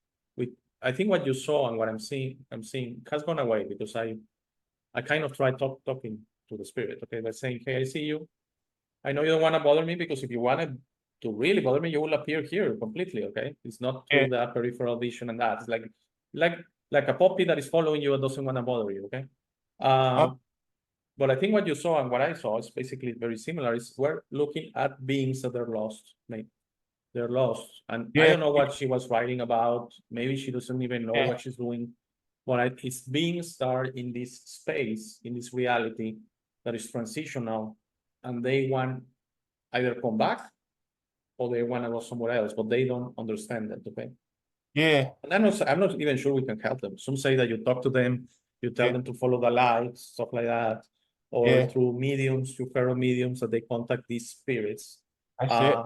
I think what you saw and what I'm seeing has gone away because I kind of tried talking to the spirit, okay, by saying, hey, I see you. I know you don't want to bother me because if you wanted to really bother me, you will appear here completely, okay? It's not through the peripheral vision and that. It's like a puppy that is following you and doesn't want to bother you, okay? But I think what you saw and what I saw is basically very similar. We're looking at beings that are lost, mate. They're lost. And I Yeah. don't know what she was writing about. Maybe she doesn't even know Yeah. what she's doing. But it's being started in this space, in this reality that is transitional, and they want either come back or they want to go somewhere else, but they don't understand that, okay? Yeah. And I'm not even sure we can help them. Some say that you talk to them, you tell Yeah. them to follow the light, stuff like that, or Yeah. through mediums, through ferro mediums, that they contact these spirits. That's it.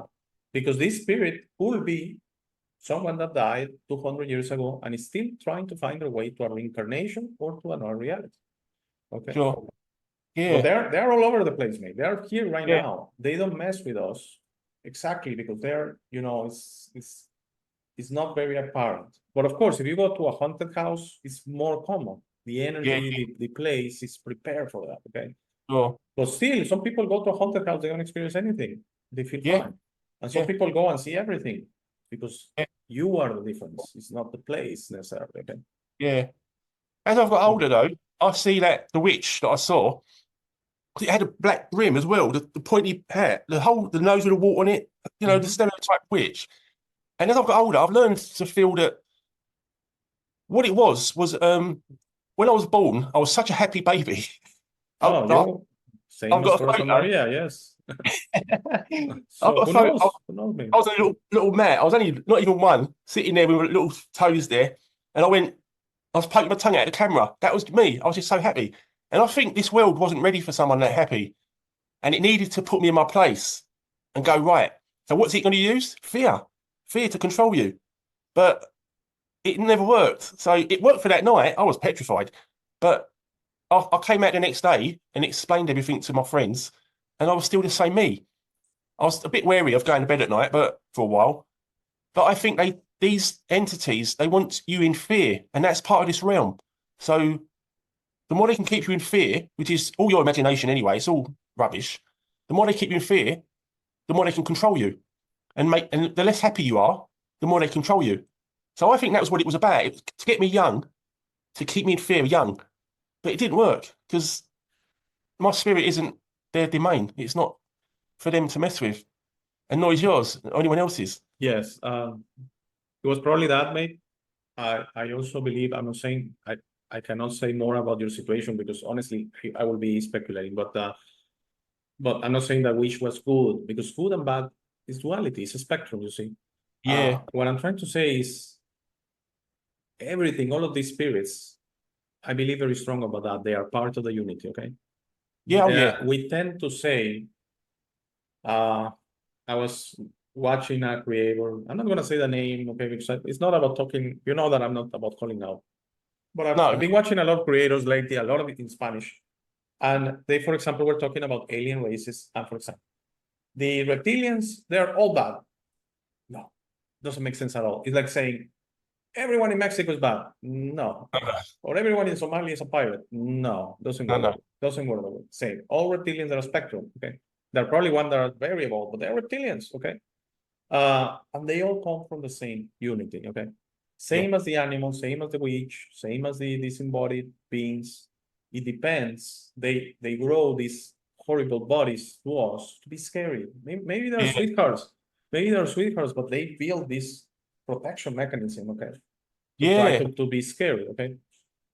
Because this spirit could be someone that died 200 years ago and is still trying to find their way to a reincarnation or to another reality. Okay. Sure. But Yeah. they're all over the place, mate. They're here right Yeah. now. They don't mess with us exactly because they're, it's not very apparent. But of course, if you go to a haunted house, it's more common. The energy, the place is prepared for that. Okay. Sure. But still, some people go to a haunted house, they don't experience anything. They feel Yeah. fine. And some Yeah. people go and see everything because Yeah. you are the difference. It's not the place necessarily. Okay. Yeah. As I've got older, though, I see that the witch that I saw, 'cause it had a black brim as well, the pointy hat, the nose with the wart on it, the stereotype witch. And as I've got older, I've learned to feel that what it was when I was born, I was such a happy baby. Same I've as got a Rosa photo. Maria, yes. I've So got a who photo. knows? Who knows, man? I was a little mat. I was only not even one, sitting there with little toes there. And I was poking my tongue out at the camera. That was me. I was just so happy. And I think this world wasn't ready for someone that happy. And it needed to put me in my place and go, right. So what's it going to use? Fear. Fear to control you. But it never worked. So it worked for that night. I was petrified. But I came out the next day and explained everything to my friends. And I was still the same me. I was a bit wary of going to bed at night, but for a while. But I think these entities, they want you in fear, and that's part of this realm. So the more they can keep you in fear, which is all your imagination anyway, it's all rubbish. The more they keep you in fear, the more they can control you, and the less happy you are, the more they control you. So I think that was what it was about. It was to get me young, to keep me in fear young. But it didn't work because my spirit isn't their domain. It's not for them to mess with. And nor is yours, or anyone else's. Yes. It was probably that, mate. I also believe, I'm not saying, I cannot say more about your situation because honestly, I will be speculating, but I'm not saying that wish was good because good and bad is duality. It's a spectrum, you see. Yeah. What I'm trying to say is everything, all of these spirits, I believe very strong about that. They are part of the unity, okay? Yeah, yeah. We tend to say, I was watching a creator. I'm not gonna say the name, okay? Because it's not about talking. You know that I'm not about calling out. But I've been watching a lot of creators lately, a lot of it in Spanish. And they, for example, were talking about alien races. And for example, the reptilians, they're all bad. No, doesn't make sense at all. It's like saying everyone in Mexico is bad. No. Or everyone in Somalia is a pirate. No, doesn't work. Doesn't work that way. Same. All reptilians are a spectrum, okay? There are probably one that are variable, but they're reptilians, okay? And they all come from the same unity, okay? Same as the animals, same as the witch, same as the disembodied beings. It depends. They grow these horrible bodies to us to be scary. Maybe they're sweethearts. Maybe they're sweethearts, but they build this protection mechanism, okay? To try to be scary, okay?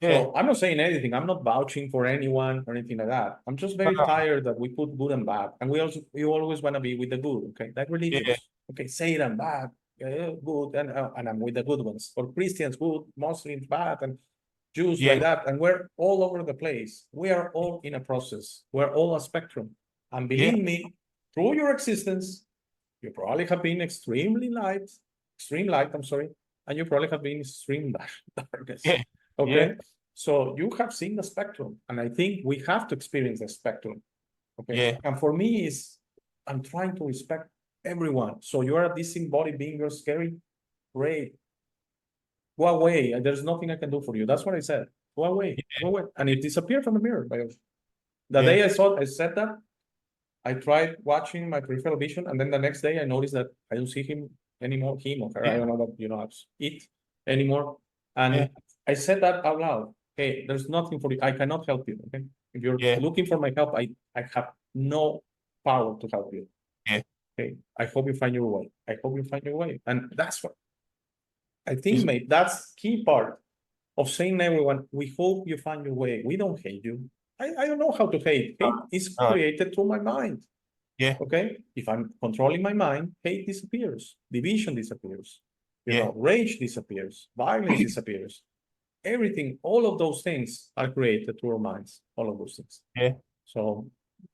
So I'm not saying anything. I'm not vouching for anyone or anything like that. I'm just very tired that we put good and bad, and we always want to be with the good, okay? Like religions, okay? Satan bad, good, and I'm with the good ones. Or Christians good, Muslims bad, and Jews like that. And we're all over the place. We are all in a process. We're all a spectrum. And believe me, through your existence, you probably have been extreme light, I'm sorry, and you probably have been extreme darkness. Okay, so you have seen the spectrum, and I think we have to experience the spectrum. Okay, and for me, I'm trying to respect everyone. So you are a disembodied being, you're scary, great. Go away, and there's nothing I can do for you. That's what I said. Go away, go away, and it disappeared from the mirror. The day I said that, I tried watching my peripheral vision, and then the next day I noticed that I don't see him anymore. Him or her, I don't know what it anymore. And I said that out loud. Hey, there's nothing for you. I cannot help you. Okay, if you're looking for my help, I have no power to help you. Okay, I hope you find your way. I hope you find your way. And that's what I think, Is- mate, that's key part of saying to everyone, we hope you find your way. We don't hate you. I don't know how to hate. Hate is No. created through my mind. Yeah. Okay, if I'm controlling my mind, hate disappears, division disappears, Yeah. rage disappears, violence disappears. Everything, all of those things are created through our minds, all of those things. Yeah. So,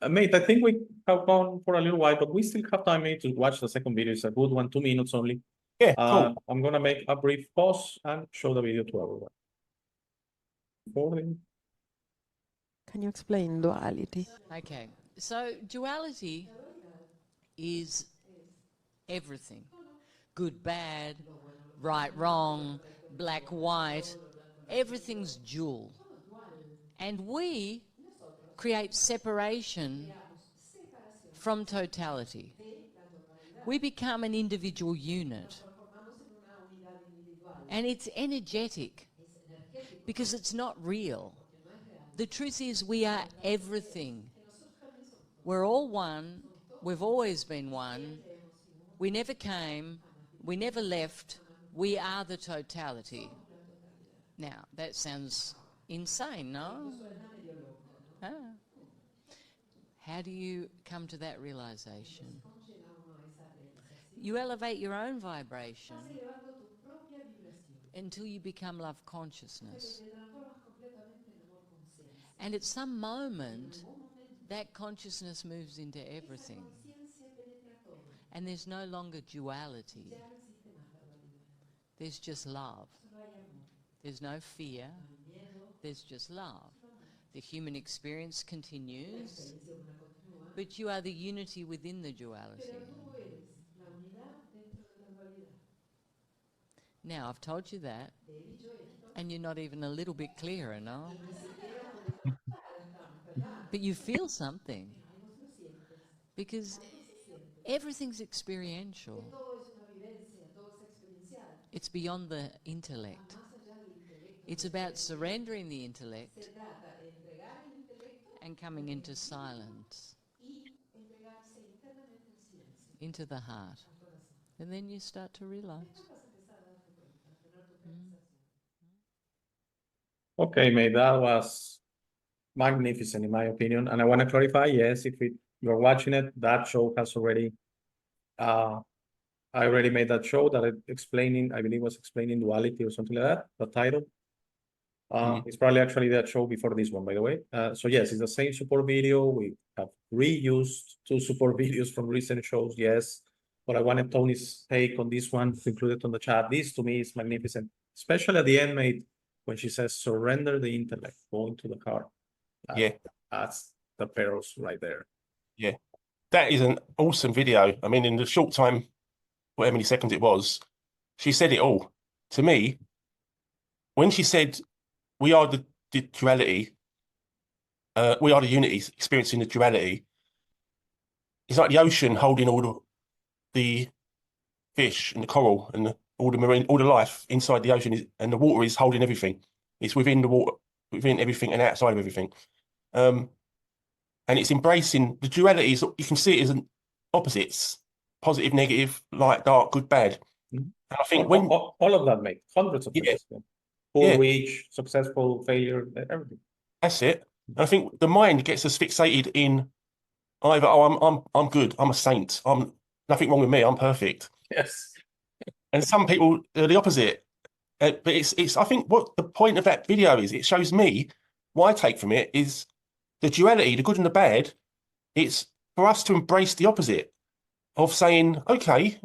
mate, I think we have gone for a little while, but we still have time, mate, to watch the second video. It's a good one, 2 minutes only. Yeah, cool. I'm gonna make a brief pause and show the video to everyone. Recording. Can you explain duality? Okay, so duality is everything. Good, bad, right, wrong, black, white. Everything's dual. And we create separation from totality. We become an individual unit. And it's energetic because it's not real. The truth is we are everything. We're all one. We've always been one. We never came. We never left. We are the totality. Now, that sounds insane, no? Ah. How do you come to that realization? You elevate your own vibration until you become love consciousness. And at some moment, that consciousness moves into everything. And there's no longer duality. There's just love. There's no fear. There's just love. The human experience continues, but you are the unity within the duality. Now, I've told you that, and you're not even a little bit clearer, no? But you feel something, because everything's experiential. It's beyond the intellect. It's about surrendering the intellect and coming into silence, into the heart. And then you start to realize. Okay, mate, that was magnificent in my opinion. And I want to clarify, yes, if you're watching it, that show has already, I already made that show that I believe was explaining duality or something like that, the title. It's probably actually that show before this one, by the way. So yes, it's the same support video. We have reused 2 support videos from recent shows, yes. But I wanted Tony's take on this one to include it on the chat. This to me is magnificent, especially at the end, mate, when she says, surrender the intellect, go into the heart. Yeah. That's the perils right there. Yeah. That is an awesome video. I mean, in the short time, whatever many seconds it was, she said it all. To me, when she said, we are the duality, we are the unity, experiencing the duality, it's like the ocean holding all the fish and the coral and all the marine, all the life inside the ocean, and the water is holding everything. It's within the water, within everything and outside of everything. And it's embracing the duality. You can see it as an opposites, positive, negative, light, dark, good, bad. And I think when all of that, mate, hundreds of things. Poor, rich, successful, failure, everything. That's it. And I think the mind gets us fixated in either, oh, I'm good, I'm a saint, I'm nothing wrong with me, I'm perfect. Yes. And some people are the opposite. But it's I think what the point of that video is, it shows me, what I take from it is the duality, the good and the bad. It's for us to embrace the opposite of saying, okay,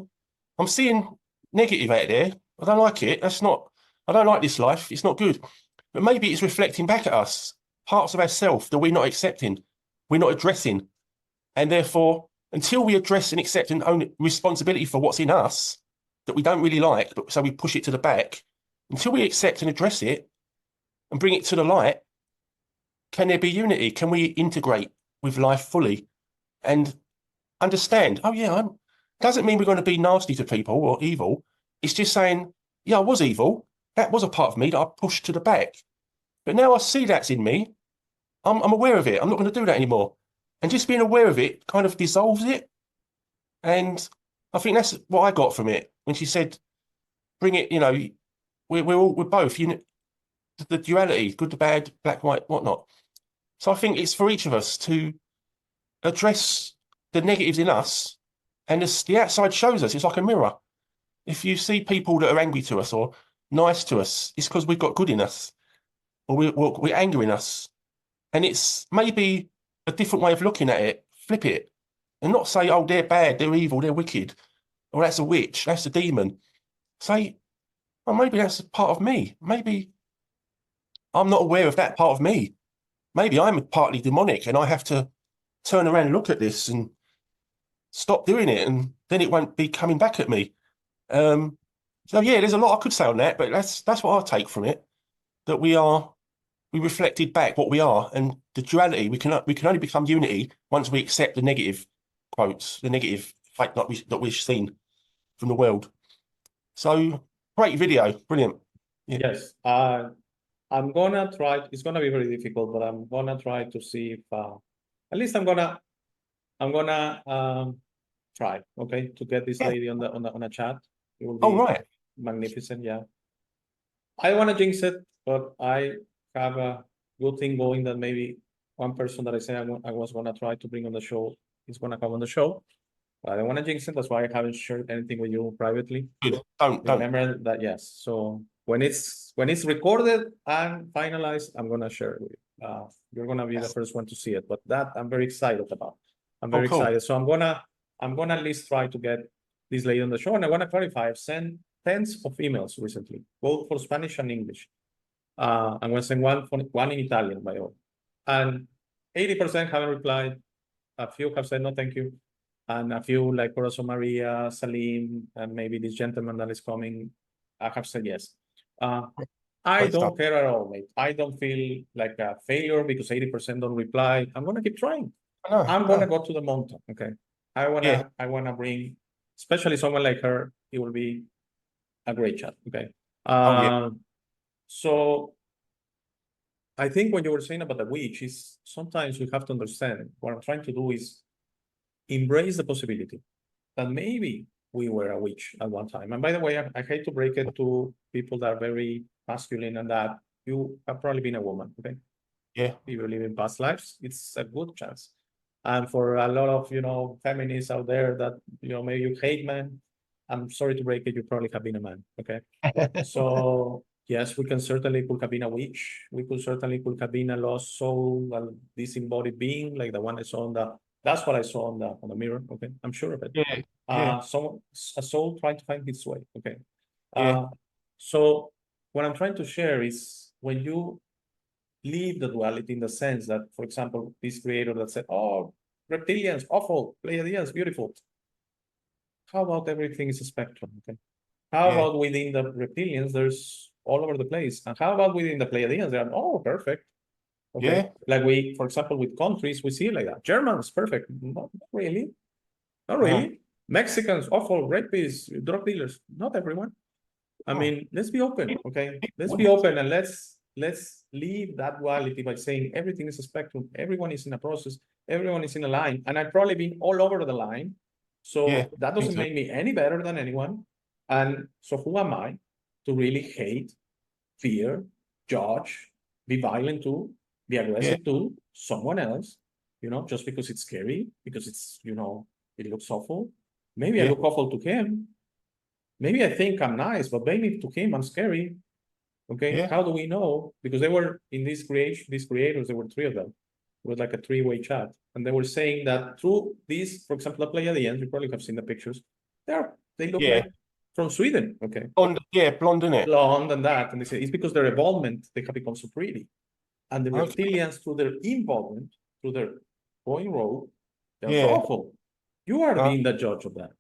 I'm seeing negative out there. I don't like it. I don't like this life. It's not good. But maybe it's reflecting back at us parts of ourselves that we're not accepting, we're not addressing. And therefore, until we address and accept and own responsibility for what's in us that we don't really like, but so we push it to the back, until we accept and address it and bring it to the light, can there be unity? Can we integrate with life fully and understand, oh yeah, doesn't mean we're going to be nasty to people or evil. It's just saying, yeah, I was evil. That was a part of me that I pushed to the back. But now I see that's in me. I'm aware of it. I'm not going to do that anymore. And just being aware of it kind of dissolves it. And I think that's what I got from it when she said, bring it, you know, we're both, you know, the duality, good, the bad, black, white, whatnot. So I think it's for each of us to address the negatives in us, and the outside shows us. It's like a mirror. If you see people that are angry to us or nice to us, it's because we've got good in us, or we're anger in us. And it's maybe a different way of looking at it, flip it, and not say, oh, they're bad, they're evil, they're wicked, or that's a witch, that's a demon. Say, oh, maybe that's a part of me. Maybe I'm not aware of that part of me. Maybe I'm partly demonic and I have to turn around and look at this and stop doing it, and then it won't be coming back at me. So yeah, there's a lot I could say on that, but that's what I take from it. That we reflected back what we are, and the duality. We can only become unity once we accept the negative quotes, the negative fate that we've seen from the world. So great video, brilliant. Yeah. Yes. I'm gonna try. It's gonna be very difficult, but I'm gonna try to see if at least I'm gonna try, okay, to get this Yeah. lady on a chat. It will be Oh right. magnificent. Yeah. I don't want to jinx it, but I have a good thing going that maybe one person that I said I was gonna try to bring on the show is gonna come on the show. But I don't want to jinx it. That's why I haven't shared anything with you privately. Good. Don't. Remember that, yes. So when it's recorded and finalized, I'm gonna share it with you. You're gonna be the first one to see it. But that I'm very excited about. I'm very cool. excited. So I'm gonna at least try to get this lady on the show. And I want to clarify, I've sent tens of emails recently, both for Spanish and English. I'm gonna send one in Italian, by the way. And 80% haven't replied. A few have said no, thank you. And a few like Corazon Maria, Salim, and maybe this gentleman that is coming, I have said yes. I Great don't stuff. care at all, mate. I don't feel like a failure because 80% don't reply. I'm gonna keep trying. I know, I'm gonna go to the mountain. Okay. I wanna bring, especially someone like her, it will be a great chat. Okay. yeah. So I think what you were saying about the witch is sometimes we have to understand what I'm trying to do is embrace the possibility that maybe we were a witch at one time. And by the way, I hate to break it to people that are very masculine and that you have probably been a woman, okay? Yeah. If you live in past lives, it's a good chance. And for a lot of, feminists out there that, maybe you hate men, I'm sorry to break it, you probably have been a man, okay? So yes, we can certainly could have been a witch. We could have been a lost soul, a disembodied being, like the one I saw that's what I saw on the mirror. Okay, I'm sure of it. Yeah. Yeah. A soul trying to find its way. Okay. Yeah. So what I'm trying to share is when you leave the duality in the sense that, for example, this creator that said, "Oh, reptilians, awful, Pleiadians, beautiful." How about everything is a spectrum? Okay. How Yeah. about within the reptilians, there's all over the place. And how about within the Pleiadians, they're, oh, perfect. Okay. Yeah. Like for example, with countries, we see it like that. Germans, perfect. Not really. Not Uh-huh. really. Mexicans, awful, rapists, drug dealers. Not everyone. I mean, let's be open, okay? Let's be open and let's leave that duality by saying everything is a spectrum. Everyone is in a process. Everyone is in a line. And I've probably been all over the line. So Yeah, that doesn't me too. make me any better than anyone. And so who am I to really hate, fear, judge, be violent to, be aggressive to someone else, just because it's scary, because it's, it looks awful. Maybe I Yeah. look awful to him. Maybe I think I'm nice, but maybe to him I'm scary. Okay, Yeah. how do we know? Because they were in these creators, there were three of them. It was like a three-way chat. And they were saying that through these, for example, the Pleiadians, you probably have seen the pictures. They look Yeah. like from Sweden, okay? Blonde, innit? Blonde and that. And they say it's because their involvement, they have become so pretty. And the Okay. reptilians, through their involvement, through their going rogue, they're Yeah. awful. You are being the judge of that.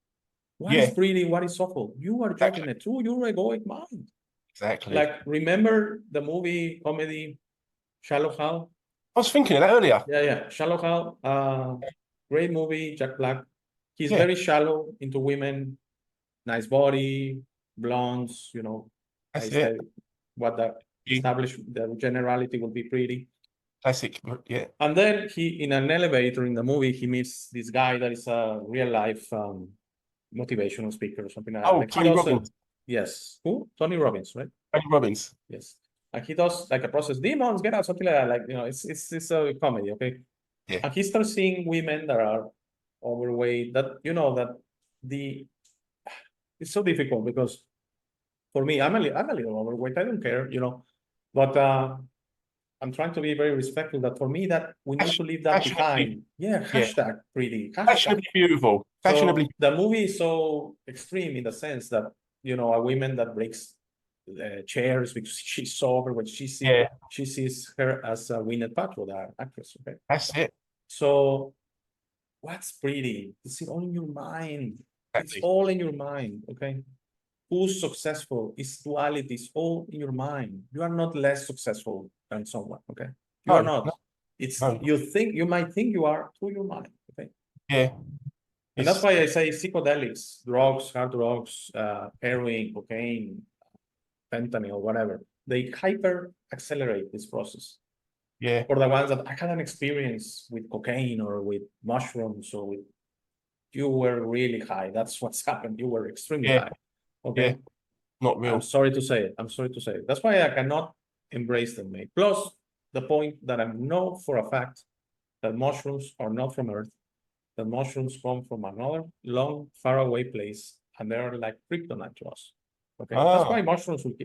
What is Yeah. pretty, what is awful? You are judging it through your egoic mind. Exactly. Like, remember the movie comedy Shallow Hal? I was thinking of that earlier. Yeah. Shallow Hal, great movie, Jack Black. He's Yeah. very shallow into women, nice body, blondes, That's I it. said what the Yeah. established, the generality will be pretty. Classic. Yeah. And then he, in an elevator in the movie, he meets this guy that is a real life motivational speaker or something like that. Oh, Like he Tony does Robbins. yes. Who? Tony Robbins, right? Tony Robbins. Yes. And he does like a process, demons, get out, something like that. Like, it's a comedy, okay? Yeah. And he starts seeing women that are overweight, that, that it's so difficult because for me, I'm a little overweight. I don't care, but I'm trying to be very respectful that for me that we need to leave that Fashionably- behind. Yeah, yeah. hashtag pretty. Hashtag. Fashionably beautiful. So Fashionably. the movie is so extreme in the sense that, a woman that breaks chairs because she's so overweight. She sees her as a Gwyneth Paltrow, the actress. Okay, That's it. so what's pretty? It's all in your mind. It's Exactly. all in your mind. Okay, who's successful? It's duality. It's all in your mind. You are not less successful than someone. Okay, you are No, not. no, It's no. you might think you are through your mind. Okay. Yeah. And that's why I say psychedelics, drugs, hard drugs, heroin, cocaine, fentanyl, whatever, they hyper accelerate this process. Yeah. For the ones that I had an experience with cocaine or with mushrooms or with, you were really high. That's what's happened. You were extremely Yeah. high. Okay. Yeah. Not real. I'm sorry to say it. I'm sorry to say it. That's why I cannot embrace them, mate. Plus, the point that I know for a fact that mushrooms are not from Earth, that mushrooms come from another long, far away place, and they're like kryptonite to us. Okay, that's Ah. why mushrooms will.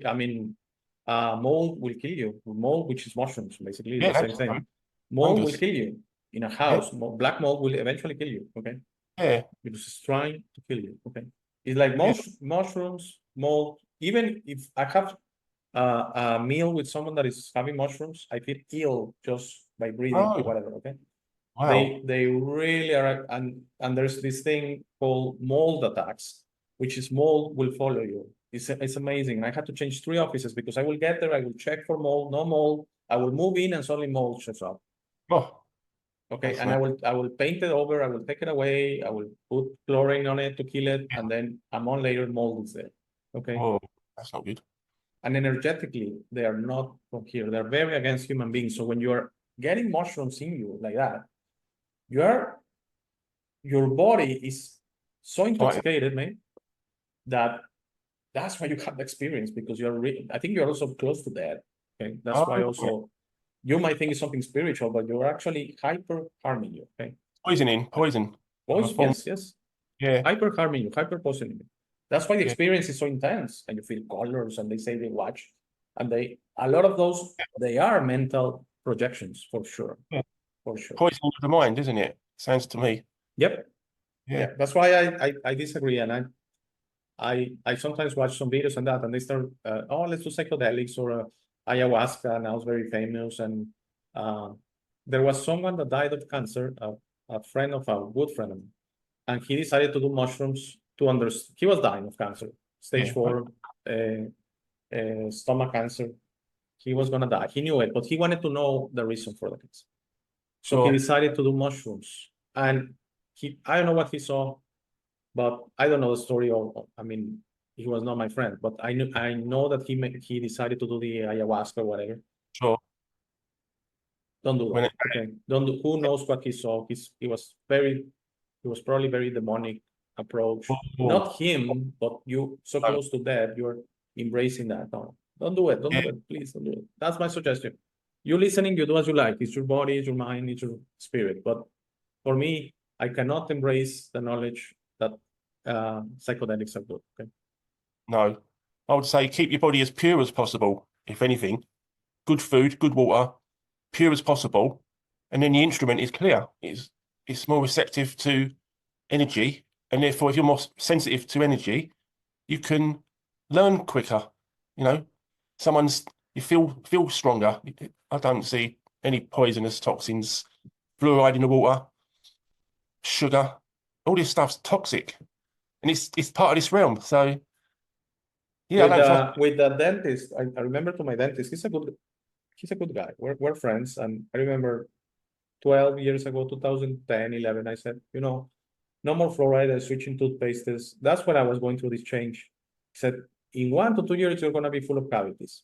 Mold will kill you. Mold, which is mushrooms, basically Yeah, the same that's thing. right. Mold will Fungus. kill you in a house. Black mold will eventually kill you. Okay, Yeah. because it's trying to kill you. Okay, it's like mushrooms, mold. Even if I have a meal with someone that is having mushrooms, I feel ill just by breathing or Oh. whatever. Okay. Wow. They really are, and there's this thing called mold attacks, which is mold will follow you. It's amazing. I had to change 3 offices because I will get there, I will check for mold, no mold, I will move in and suddenly mold shows up. Oh. Okay, That's and I will paint it over, I will take it away, I will put chlorine on it to kill it, and then a month later mold is there. Okay. Oh, that's not good. And energetically, they are not from here. They're very against human beings. So when you're getting mushrooms in you like that, your body is so intoxicated, man, that's why you have the experience, because I think you're also close to that. Okay, that's why Oh. also you might think it's something spiritual, but you're actually hyper harming you. Okay, Poison. yes, Yeah. hyper harming you, hyper poisoning you. That's why the Yeah. experience is so intense, and you feel colors, and they say they watch, and a lot of those, they are mental projections for sure. Yeah. For sure. Poison of the mind, isn't it? Sounds to me. Yep. Yeah. Yeah, that's why I disagree, and I sometimes watch some videos and that, and they start, let's do psychedelics or ayahuasca, now it's very famous, and there was someone that died of cancer, a friend of a good friend of mine, and he decided to do mushrooms to understand. He was dying of cancer, stage Yeah. 4, stomach cancer. He was gonna die. He knew it, but he wanted to know the reason for the cancer. So he Sure. decided to do mushrooms, and I don't know what he saw, but I don't know the story I mean, he was not my friend, but I know that he decided to do the ayahuasca or whatever. Sure. Don't do When that. Okay. Don't do, who knows what he saw? He was probably very demonic approach. Oh. Not him, but you so Oh. close to death, you're embracing that. No, don't do it. Don't Yeah. do it. Please don't do it. That's my suggestion. You listening, you do as you like. It's your body, it's your mind, it's your spirit. But for me, I cannot embrace the knowledge that psychedelics are good. Okay. No. I would say keep your body as pure as possible, if anything. Good food, good water, pure as possible. And then the instrument is clear. It's more receptive to energy. And therefore, if you're more sensitive to energy, you can learn quicker. You feel stronger. I don't see any poisonous toxins, fluoride in the water, sugar, all this stuff's toxic. And it's part of this realm. So yeah, With the dentist, I remember to my dentist, he's a good guy. We're friends, and I remember 12 years ago, 2010, 11, I said, no more fluoride, I'm switching toothpastes. That's when I was going through this change. He said, in 1 to 2 years, you're gonna be full of cavities.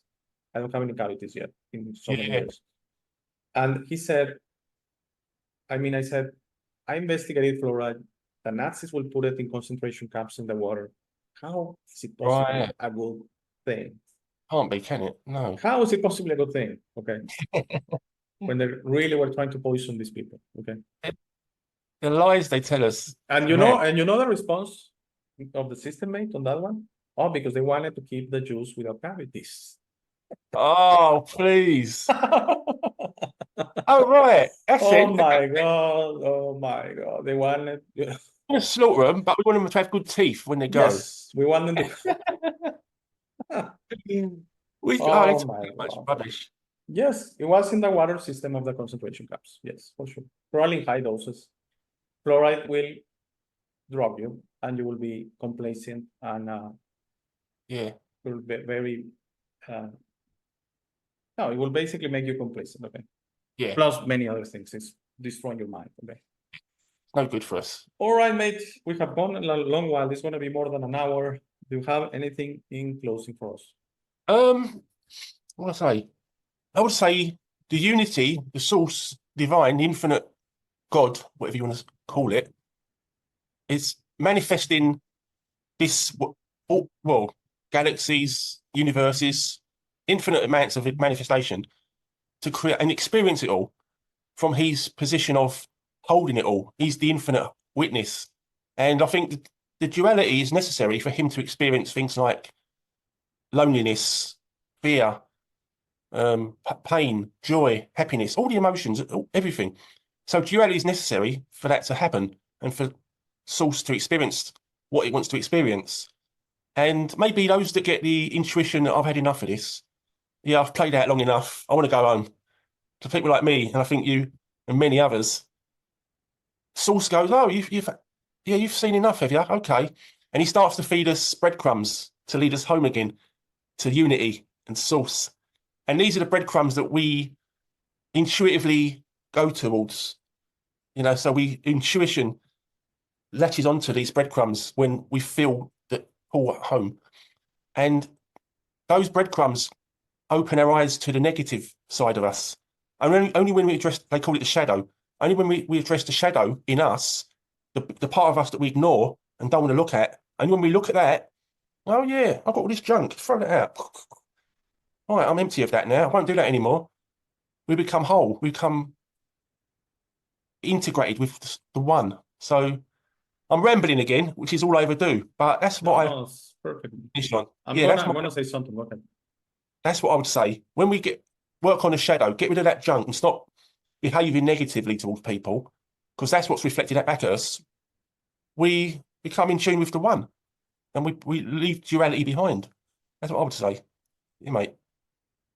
I don't have any cavities yet in so many Yeah. years. And he said, I said, I investigated fluoride. The Nazis will put it in concentration camps in the water. How is it possibly Right. a good thing? Can't be, can it? No. How is it possibly a good thing? Okay. When they really were trying to poison these people. Okay. The lies they tell us. And you know the response of the system mate on that one? Oh, because they wanted to keep the Jews without cavities. Oh, please. Oh, right. That's Oh it. my God. Oh my God. They wanted. We're gonna slaughter them, but we want them to have good teeth when they go. Yes, we want them to. Oh It's my too much God. rubbish. Yes, it was in the water system of the concentration camps. Yes, for sure. Probably in high doses. Fluoride will drop you and you will be complacent and Yeah. will be very no, it will basically make you complacent, okay? Yeah. Plus many other things. It's destroying your mind, okay? No good for us. All right, mate. We have gone a long while. It's gonna be more than an hour. Do you have anything in closing for us? What do I say? I would say the unity, the source, divine, the infinite God, whatever you want to call it, is manifesting this, well, galaxies, universes, infinite amounts of manifestation to create and experience it all from his position of holding it all. He's the infinite witness. And I think the duality is necessary for him to experience things like loneliness, fear, pain, joy, happiness, all the emotions, everything. So duality is necessary for that to happen and for Source to experience what it wants to experience. And maybe those that get the intuition that I've had enough of this, yeah, I've played out long enough, I want to go home. To people like me, and I think you and many others, Source goes, oh, you've seen enough, have you? Okay. And he starts to feed us breadcrumbs to lead us home again to unity and Source. And these are the breadcrumbs that we intuitively go towards. So intuition latches onto these breadcrumbs when we feel that pull at home. And those breadcrumbs open our eyes to the negative side of us. And only when we address, they call it the shadow, only when we address the shadow in us, the part of us that we ignore and don't want to look at, and when we look at that, oh yeah, I've got all this junk, throw that out. All right, I'm empty of that now. I won't do that anymore. We become whole. We become integrated with the one. So I'm rambling again, which is all I ever do. But that's what No, it's perfect. finished on. I'm Yeah, gonna say something. Okay. That's what I would say. When we work on the shadow, get rid of that junk and stop behaving negatively towards people, because that's what's reflected back at us. We become in tune with the one, and we leave duality behind. That's what I would say. Yeah, mate.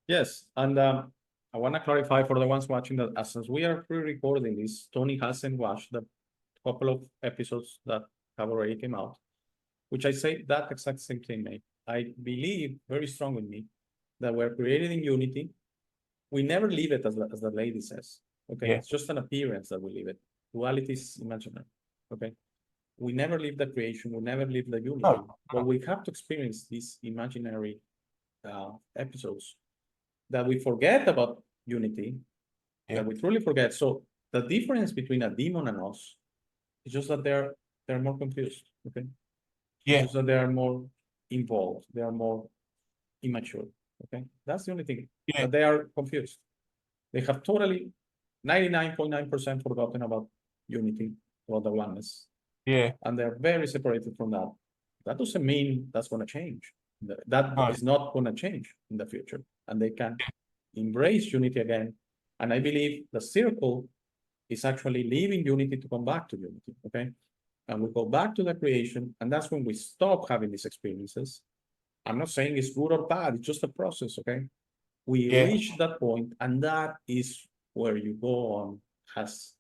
Yes, and I want to clarify for the ones watching that as we are pre-recording this, Tony hasn't watched the couple of episodes that have already came out, which I say that exact same thing, mate. I believe very strong in me that we're created in unity. We never leave it as the lady says. Okay, Yeah. it's just an appearance that we leave it. Duality is imaginary. Okay, we never leave the creation. We never leave the unity. No. But we have to experience these imaginary episodes that we forget about unity. Yeah. That we truly forget. So the difference between a demon and us is just that they're more confused. Okay. Yeah. Just that they are more involved. They are more immature. Okay, that's the only thing. Yeah. That they are confused. They have totally 99.9% forgotten about unity, about the oneness, Yeah. and they're very separated from that. That doesn't mean that's going to change. That No. is not going to change in the future, and they can embrace unity again. And I believe the circle is actually leaving unity to come back to unity. Okay, and we go back to the creation, and that's when we stop having these experiences. I'm not saying it's good or bad, it's just a process, okay? We Yeah. reach that point, and that is where you go on as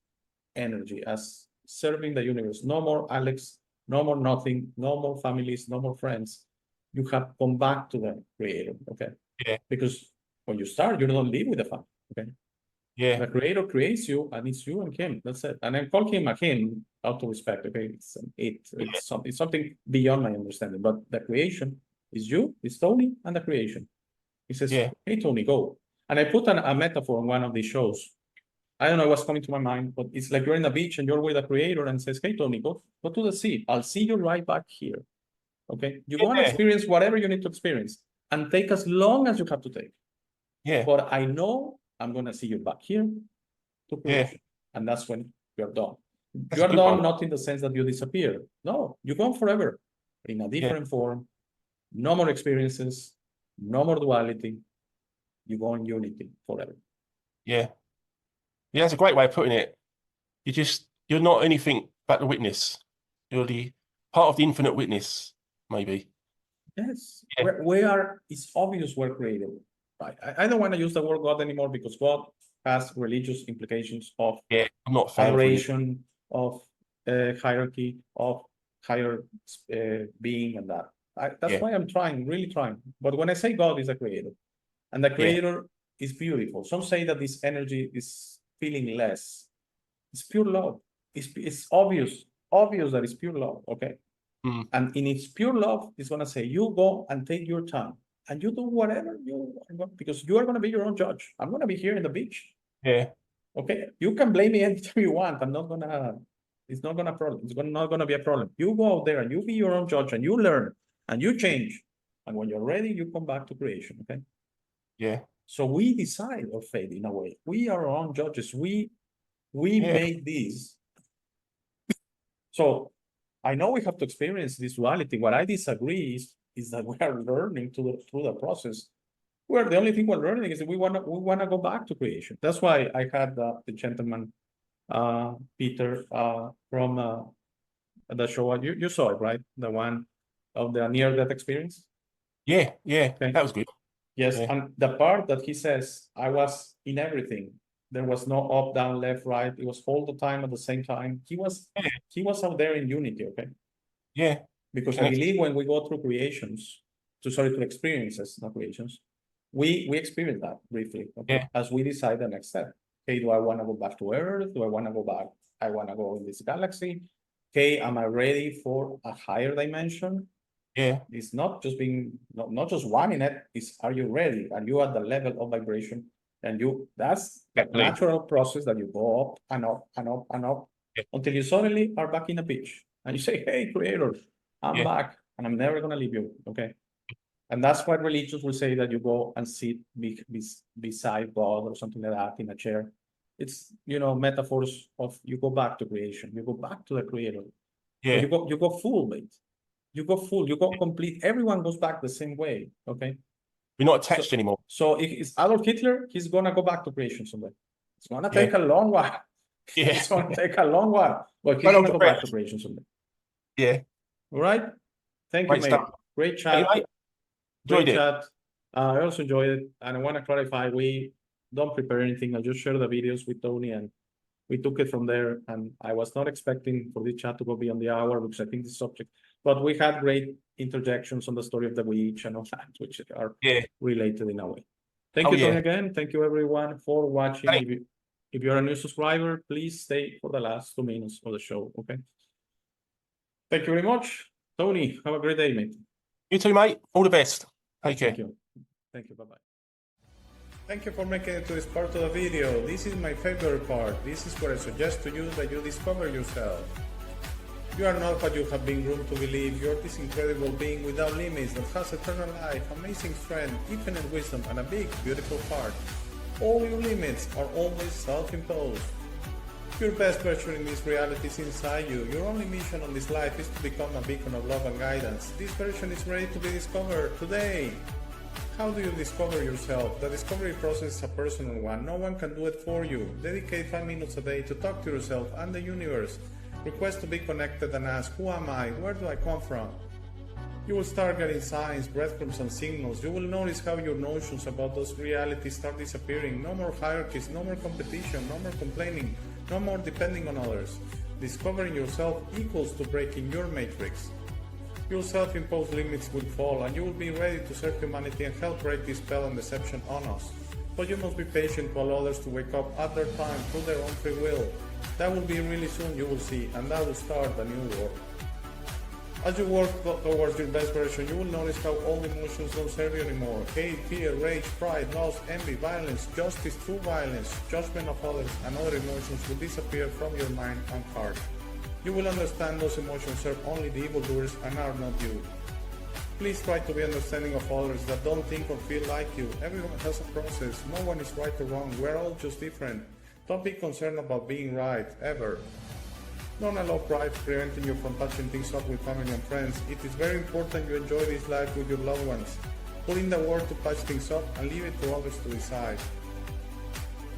energy, as serving the universe. No more Alex, no more nothing, no more families, no more friends. You have come back to the creator, okay? Yeah. Because when you start, you don't live with the family, okay? Yeah. The creator creates you, and it's you and him. That's it. And I call him a him out of respect, okay? It's something beyond my understanding, but the creation is you, it's Tony, and the creation. He says, Yeah. hey, Tony, go. And I put a metaphor on one of these shows I don't know what's coming to my mind, but it's like you're in a beach and you're with a creator and says, hey, Tony, go to the sea. I'll see you right back here. Okay. You go and Yeah. experience whatever you need to experience and take as long as you have to take. Yeah. But I know I'm going to see you back here to Yeah. creation. And that's when you're done. That's You're a good done one. not in the sense that you disappear. No, you're gone forever in a different form. No more experiences, no more duality. You go in unity forever. Yeah. Yeah, that's a great way of putting it. You're not anything but the witness. You're the part of the infinite witness, maybe. Yes, Yeah. it's obvious we're created. Right. I don't want to use the word God anymore because God has religious implications of Yeah, I'm not a fan of religion. adoration, of hierarchy, of higher being and that. That's Yeah. why I'm really trying. But when I say God is a creator, and the creator is beautiful, some say that this energy is feeling less. It's pure love. It's obvious that it's pure love, okay? Mm. And in its pure love, it's gonna say, you go and take your time and you do whatever you want because you are gonna be your own judge. I'm gonna be here in the beach. Yeah. Okay, you can blame me anytime you want. It's not gonna be a problem. You go out there and you be your own judge and you learn and you change. And when you're ready, you come back to creation, okay? Yeah. So we decide our fate in a way. We are our own judges. We Yeah. make these. So I know we have to experience this duality. What I disagree is that we are learning through the process. Where the only thing we're learning is that we wanna go back to creation. That's why I had the gentleman, Peter, from the show. You saw it, right? The one of the near-death experience. Yeah. Yeah. Okay. That was good. Yes, Yeah. and the part that he says, I was in everything. There was no up, down, left, right. It was all the time at the same time. He was out there in unity, okay? Yeah. Because I believe when we go through through experiences, not creations, we experience that briefly, okay? As we decide the next step. Okay, do I want to go back to Earth? Do I want to go back? I want to go in this galaxy. Okay, am I ready for a higher dimension? Yeah. It's not just not just one in it. It's are you ready? Are you at the level of vibration? And that's the Definitely. natural process that you go up and up and up and up until you suddenly are back in the pitch. And you say, hey, creator, I'm back and I'm never gonna leave you. Okay. And that's why religions will say that you go and sit beside God or something like that in a chair. It's metaphors of you go back to creation, you go back to the creator. Yeah. You go full, mate. You go full, you go complete. Everyone goes back the same way. Okay. We're not attached anymore. So if it's Adolf Hitler, he's gonna go back to creation someday. It's gonna take a long while. Yeah. It's gonna take a long while, but he's Right on gonna the go back breath. to creation someday. Yeah. All right. Thank you, Great mate. stuff. Great chat. Anyway, Great enjoyed it. chat. I also enjoyed it, and I want to clarify: we don't prepare anything. I just share the videos with Tony, and we took it from there. And I was not expecting for this chat to go beyond the hour because I think this subject. But we had great interjections on the story of the witch and all that, which are related in a way. Thank you, Tony, again. Thank you, everyone, for watching. If you're a new subscriber, please stay for the last 2 minutes of the show. Okay. Thank you very much, Tony. Have a great day, mate. You too, mate. All the best. Take care. Thank you. Thank you. Bye-bye. Thank you for making it to this part of the video. This is my favorite part. This is where I suggest to you that you discover yourself. You are not what you have been groomed to believe. You're this incredible being without limits that has eternal life, amazing strength, infinite wisdom, and a big, beautiful heart. All your limits are always self-imposed. Your best version in this reality is inside you. Your only mission on this life is to become a beacon of love and guidance. This version is ready to be discovered today. How do you discover yourself? The discovery process is a personal one. No one can do it for you. Dedicate 5 minutes a day to talk to yourself and the universe. Request to be connected and ask, who am I? Where do I come from? You will start getting signs, breadcrumbs, and signals. You will notice how your notions about those realities start disappearing. No more hierarchies, no more competition, no more complaining, no more depending on others. Discovering yourself equals to breaking your matrix. Your self-imposed limits will fall, and you will be ready to serve humanity and help break this spell and deception on us. But you must be patient to allow others to wake up at their time through their own free will. That will be really soon, you will see, and that will start the new world. As you work towards your best version, you will notice how all emotions don't serve you anymore. Hate, fear, rage, pride, loss, envy, violence, justice, true violence, judgment of others, and other emotions will disappear from your mind and heart. You will understand those emotions serve only the evildoers and are not you. Please try to be understanding of others that don't think or feel like you. Everyone has a process. No one is right or wrong. We're all just different. Don't be concerned about being right, ever. Don't allow pride preventing you from touching things up with family and friends. It is very important you enjoy this life with your loved ones. Put in the work to touch things up and leave it to others to decide.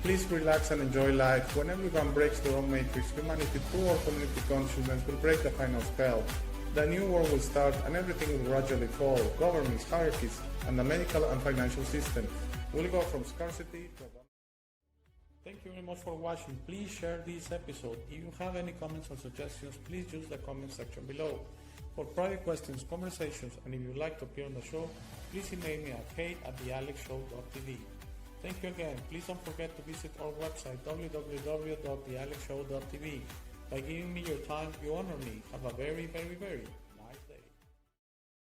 Please relax and enjoy life. When everyone breaks their own matrix, humanity through our community consciousness will break the final spell. The new world will start and everything will gradually fall. Governments, hierarchies, and the medical and financial system will go from scarcity to abundance. Thank you very much for watching. Please share this episode. If you have any comments or suggestions, please use the comment section below. For private questions, conversations, and if you'd like to appear on the show, please email me at kate@thealexshow.tv. Thank you again. Please don't forget to visit our website www.thealexshow.tv. By giving me your time, you honor me. Have a very, very, very